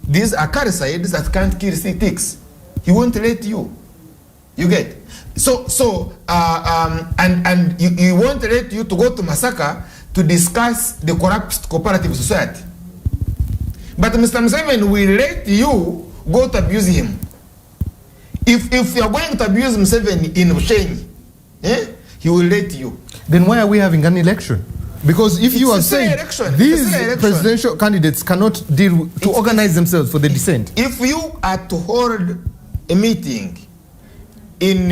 these acaricides that can't kill ticks. He won't let you. You get? So he won't let you to go to Masaka to discuss the corrupt cooperative society. But Mr. Museveni will let you go to abuse him. If you are going to abuse Museveni in Bushenyi, he will let you. Then why are we having an election? Because if you are saying these presidential candidates cannot organize themselves for the dissent. If you are to hold a meeting in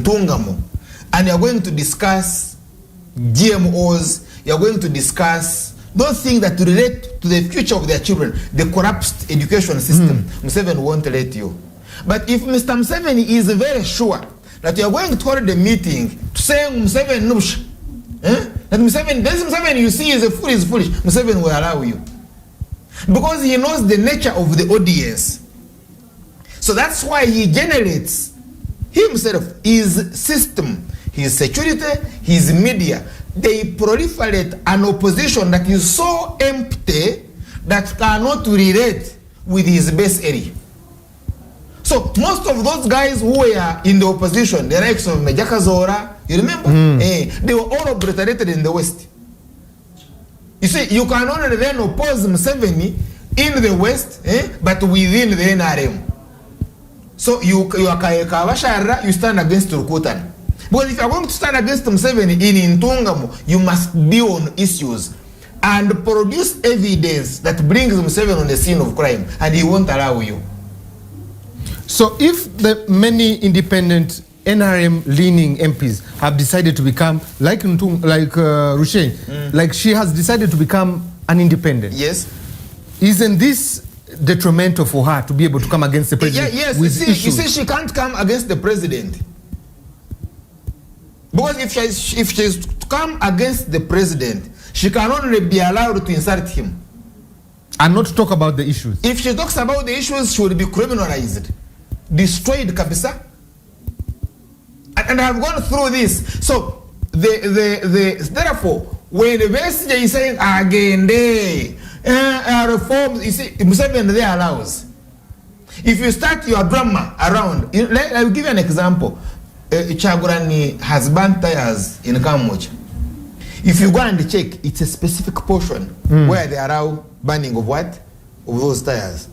Ntungamo and you are going to discuss GMOs, you are going to discuss those things that relate to the future of their children, the corrupt education system, Museveni won't let you. But if Mr. Museveni is very sure that you are going to hold a meeting to say Museveni Nush, that Museveni you see is foolish, Museveni will allow you. Because he knows the nature of the audience. So that's why he generates himself, his system, his security, his media. They proliferate an opposition that is so empty that cannot relate with his base area. So most of those guys who were in the opposition, the likes of Majaka Zora, you remember? They were all obliterated in the West. You see, you can only then oppose Museveni in the West, but within the NRM. So you stand against Rukutan. Because if you are going to stand against Museveni in Ntungamo, you must be on issues and produce evidence that brings Museveni on the scene of crime, and he won't allow you. So if the many independent NRM-leaning MPs have decided to become, like Rushen, like she has decided to become an independent. Yes. Isn't this detrimental for her to be able to come against the president? Yes, with you see, she can't come against the president. Because if she's to come against the president, she can only be allowed to insult him. And not talk about the issues. If she talks about the issues, she will be criminalized. Destroyed, kabisa. And I've gone through this. So, therefore, when the message is saying, again, reforms, you see, Museveni there allows. If you start your drama around, I'll give you an example. Chagurani has burnt tires in Kamuch. If you go and check, it's a specific portion where they allow burning of what? Of those tires.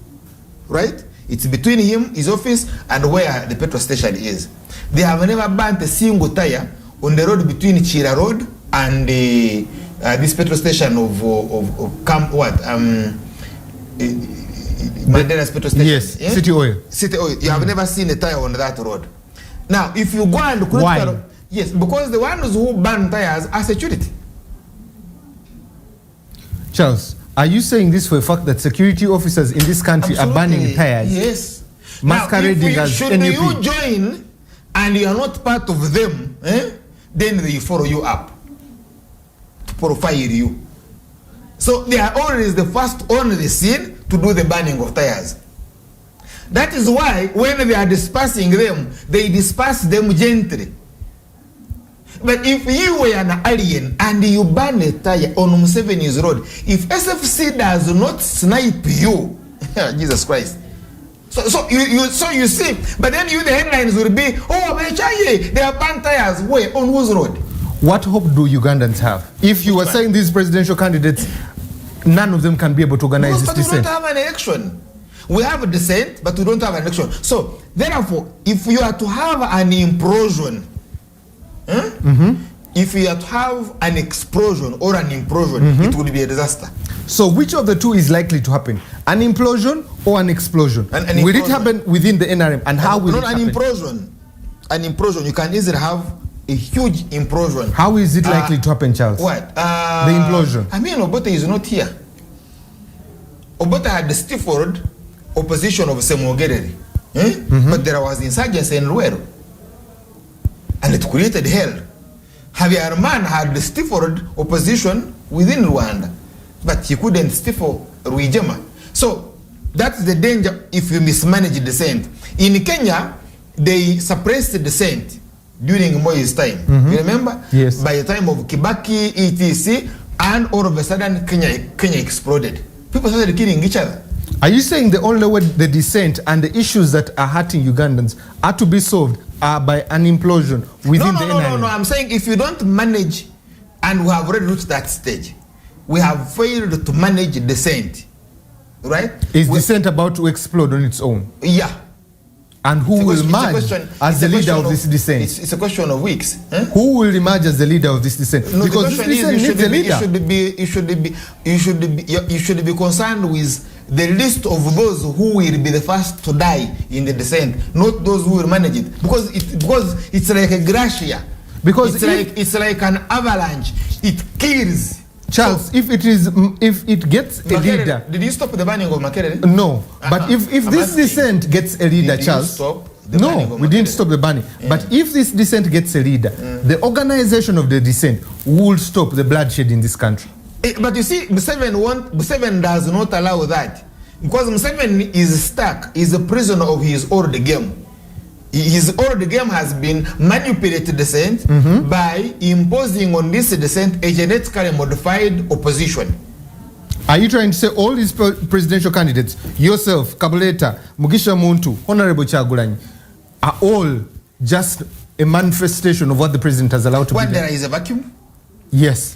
Right? It's between him, his office, and where the petrol station is. They have never burnt a single tire on the road between Chira Road and this petrol station Mandela's petrol station. Yes, yeah? City Oil. City Oil. You have never seen a tire on that road. Now, if you go and look at yes, because the ones who burn tires are security. Charles, are you saying this for a fact that security officers in this country are burning tires? Yes. Masquerading as should NUP. you join and you are not part of them, then they follow you up. profile you. So they are always the first on the scene to do the burning of tires. That is why when they are dispersing them, they disperse them gently. But if you were an alien and you burn a tire on Museveni's road, if SFC does not snipe you, Jesus Christ. So you see, but then the headlines will be, oh, they are burnt tires. Where? On whose road? What hope do Ugandans have? If you were saying these presidential candidates, none of them can be able to organize this dissent. We don't have an election. We have a dissent, but we don't have an election. So, therefore, if you are to have an implosion, if you are to have an explosion or an implosion, it would be a disaster. So, which of the two is likely to happen? An implosion or an explosion? Will it happen within the NRM? And how will it happen? An implosion. An implosion. You can easily have a huge implosion. How is it likely to happen, Charles? What? The implosion. I mean, Obote is not here. Obote had stifled opposition of Semogereri. But there was insurgency in Luero. And it created hell. Javier Arman had stifled opposition within Rwanda. But he couldn't stifle Rwigema. So, that's the danger if you mismanage dissent. In Kenya, they suppressed dissent during Moi's time. You remember? Yes. By the time of Kibaki, etc., and all of a sudden Kenya exploded. People started killing each other. Are you saying the only way the dissent and the issues that are hurting Ugandans are to be solved are by an implosion within the NRM? No. I'm saying if you don't manage, and we have already reached that stage, we have failed to manage dissent. Right? Is dissent about to explode on its own? Yeah. And who will emerge as the leader of this dissent? It's a question of weeks. Who will emerge as the leader of this dissent? No, because this dissent needs a leader. You should be concerned with the list of those who will be the first to die in the dissent, not those who will manage it. Because it's like a glacier. Because it's like an avalanche. It kills. Charles, so, if it gets a leader. Did you stop the burning of Makerere? No. But if this dissent gets a leader, Charles. No, we didn't stop the burning. Yeah. But if this dissent gets a leader, the organization of the dissent will stop the bloodshed in this country. But you see, Museveni does not allow that. Because Museveni is stuck, is a prisoner of his old game. His old game has been manipulated dissent by imposing on this dissent a genetically modified opposition. Are you trying to say all these presidential candidates, yourself, Kabuleta, Mugisha Muntu, Honorable Kyagulanyi, are all just a manifestation of what the president has allowed to be? When there is a vacuum? Yes.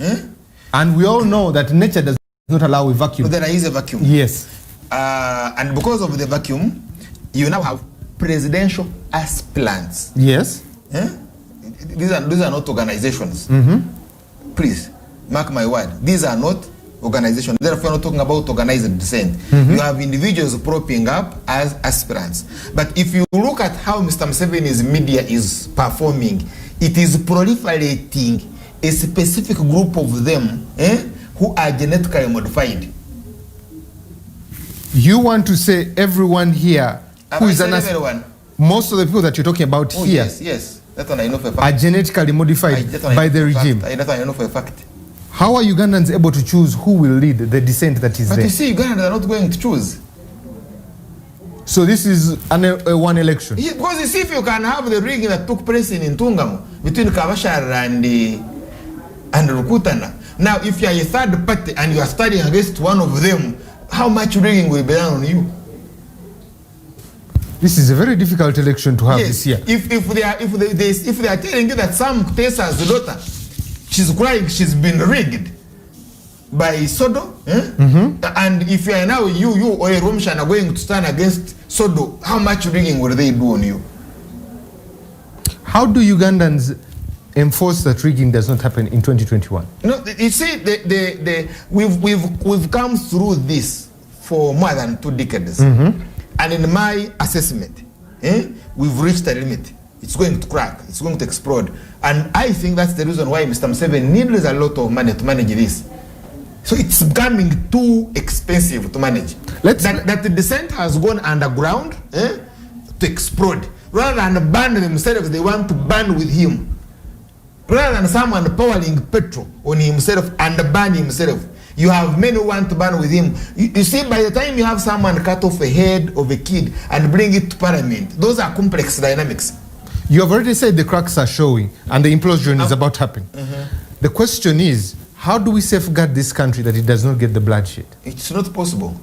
And we all know that nature does not allow a vacuum. There is a vacuum. Yes. And because of the vacuum, you now have presidential aspirants. Yes. These are not organizations. Please, mark my word. These are not organizations. Therefore, we're not talking about organized dissent. You have individuals propping up as aspirants. But if you look at how Mr. Museveni's media is performing, it is proliferating a specific group of them who are genetically modified. You want to say everyone here who is everyone? Most of the people that you're talking about here yes. That one I know for a fact. Are genetically modified by the regime. That one I know for a fact. How are Ugandans able to choose who will lead the dissent that is there? But you see, Ugandans are not going to choose. So this is a one election? Yeah, because you see, if you can have the rigging that took place in Ntungamo between Kabashar and Rukutana. Now, if you are a third party and you are studying against one of them, how much rigging will be done on you? This is a very difficult election to have this year. If they are telling you that Sam Kutesa's daughter, she's crying, she's been rigged by Sodo, and if you are now you or a Rwomushana are going to stand against Sodo, how much rigging will they do on you? How do Ugandans enforce that rigging does not happen in 2021? No, you see, we've come through this for more than 2 decades. And in my assessment, we've reached a limit. It's going to crack. It's going to explode. And I think that's the reason why Mr. Museveni needs a lot of money to manage this. So it's becoming too expensive to manage. That the dissent has gone underground to explode. Rather than burn themselves, they want to burn with him. Rather than someone pouring petrol on himself and burn himself, you have men who want to burn with him. You see, by the time you have someone cut off a head of a kid and bring it to parliament, those are complex dynamics. You have already said the cracks are showing and the implosion is about to happen. The question is, how do we safeguard this country that it does not get the bloodshed? It's not possible.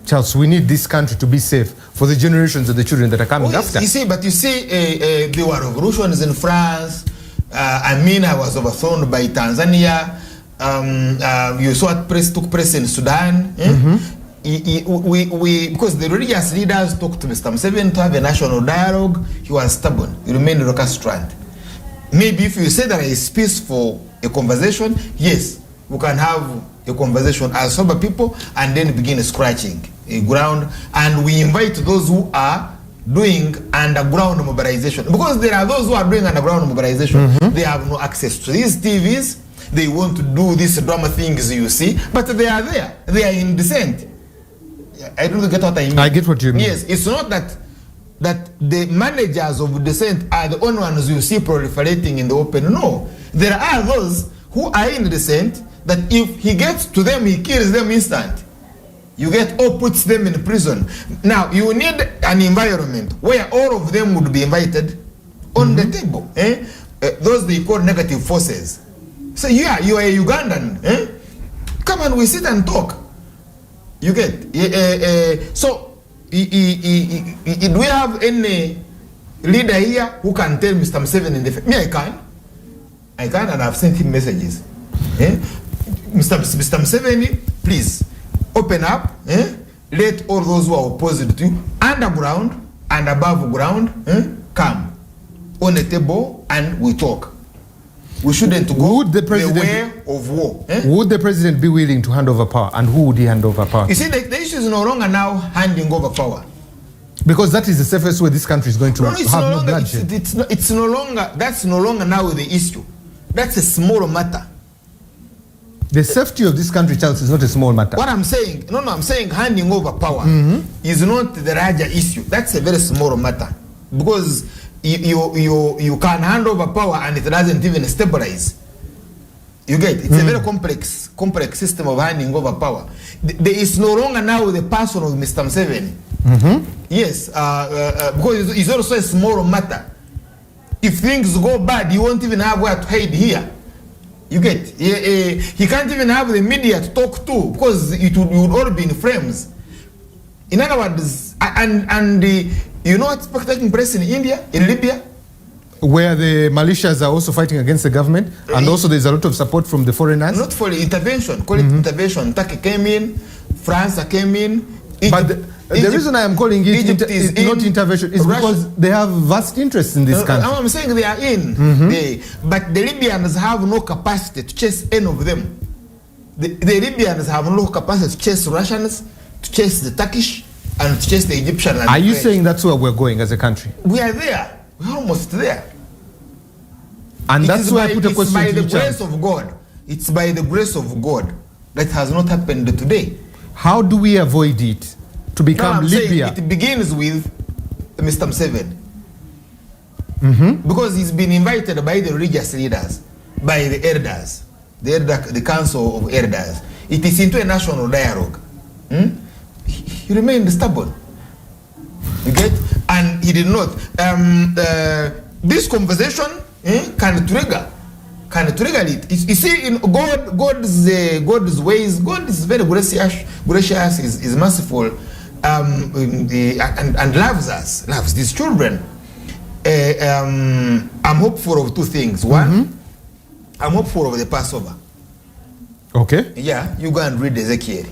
Charles, we need this country to be safe for the generations of the children that are coming after. You see, there were revolutions in France. Amina was overthrown by Tanzania. You saw what took place in Sudan. Because the religious leaders talked to Mr. Museveni to have a national dialogue, he was stubborn. He remained recalcitrant. Maybe if you say there is space for a conversation, yes, we can have a conversation as sober people and then begin scratching a ground. And we invite those who are doing underground mobilization. Because there are those who are doing underground mobilization, they have no access to these TVs. They want to do these drama things you see, but they are there. They are in dissent. I don't get what I mean. I get what you mean. Yes, it's not that the managers of dissent are the only ones you see proliferating in the open. No. There are those who are in dissent that if he gets to them, he kills them instant. You get or puts them in prison. Now, you need an environment where all of them would be invited on the table. Those they call negative forces. So yeah, you are a Ugandan. Come and we sit and talk. You get so do we have any leader here who can tell Mr. Museveni in the me? I can, and I've sent him messages. Mr. Museveni, please open up. Let all those who are opposed to you, underground and above ground, come on the table and we talk. We shouldn't go the way of war. Would the president be willing to hand over power, and who would he hand over power? You see, the issue is no longer now handing over power. Because that is the safest way this country is going to have no bloodshed. It's no longer, that's no longer now the issue. That's a small matter. The safety of this country, Charles, is not a small matter. What I'm saying, I'm saying handing over power is not the larger issue. That's a very small matter. Because you can hand over power and it doesn't even stabilize. You get it's a very complex system of handing over power. There is no longer now the person of Mr. Museveni. Yes, because it's also a small matter. If things go bad, you won't even have where to hide here. You get he can't even have the media to talk to because it would all be in frames. In other words, you know what's taking place in India, in Libya? Where the militias are also fighting against the government, and also there's a lot of support from the foreigners. Not for intervention, call it intervention. Turkey came in, France came in. But the reason I am calling it not intervention is because they have vast interests in this country. I'm saying they are in, but the Libyans have no capacity to chase any of them. The Libyans have no capacity to chase Russians, to chase the Turkish, and to chase the Egyptian. Are you saying that's where we're going as a country? We are there. We're almost there. And that's why I put a question to you. It's by the grace of God. It's by the grace of God that has not happened today. How do we avoid it to become Libya? It begins with Mr. Museveni. Because he's been invited by the religious leaders, by the elders, the council of elders. It is into a national dialogue. He remained stubborn. You get? And he did not. This conversation can trigger it. You see, in God's ways, God is very gracious, is merciful, and loves us, loves these children. I'm hopeful of two things. One, I'm hopeful of the Passover. Okay. Yeah, you go and read Ezekiel.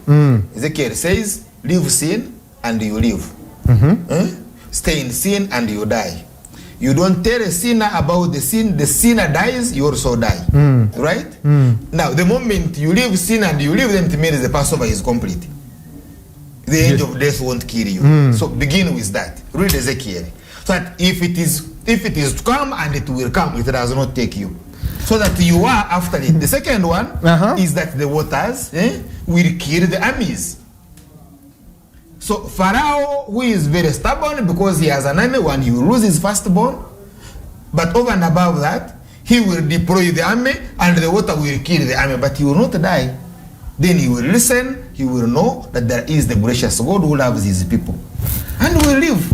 Ezekiel says, leave sin and you live. Stay in sin and you die. You don't tell a sinner about the sinner dies, you also die. Right? Now, the moment you leave sin and you leave them, it means the Passover is complete. The angel of death won't kill you. So begin with that. Read Ezekiel. So that if it is to come, and it will come, it does not take you. So that you are after it. The second one is that the waters will kill the armies. So Pharaoh, who is very stubborn because he has an army, when he will lose his firstborn, but over and above that, he will deploy the army and the water will kill the army, but he will not die. Then he will listen, he will know that there is the gracious God who loves his people. And will live.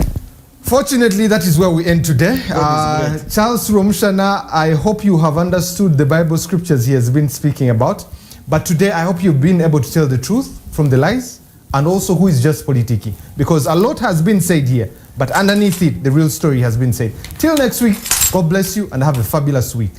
Fortunately, that is where we end today. Charles Rwomushana, I hope you have understood the Bible scriptures he has been speaking about. But today, I hope you've been able to tell the truth from the lies and also who is just politicking. Because a lot has been said here, but underneath it, the real story has been said. Till next week, God bless you and have a fabulous week.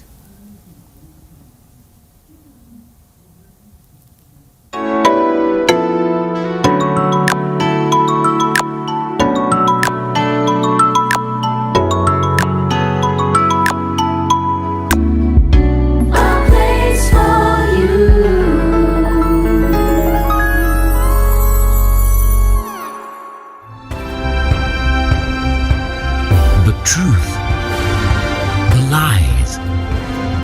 The truth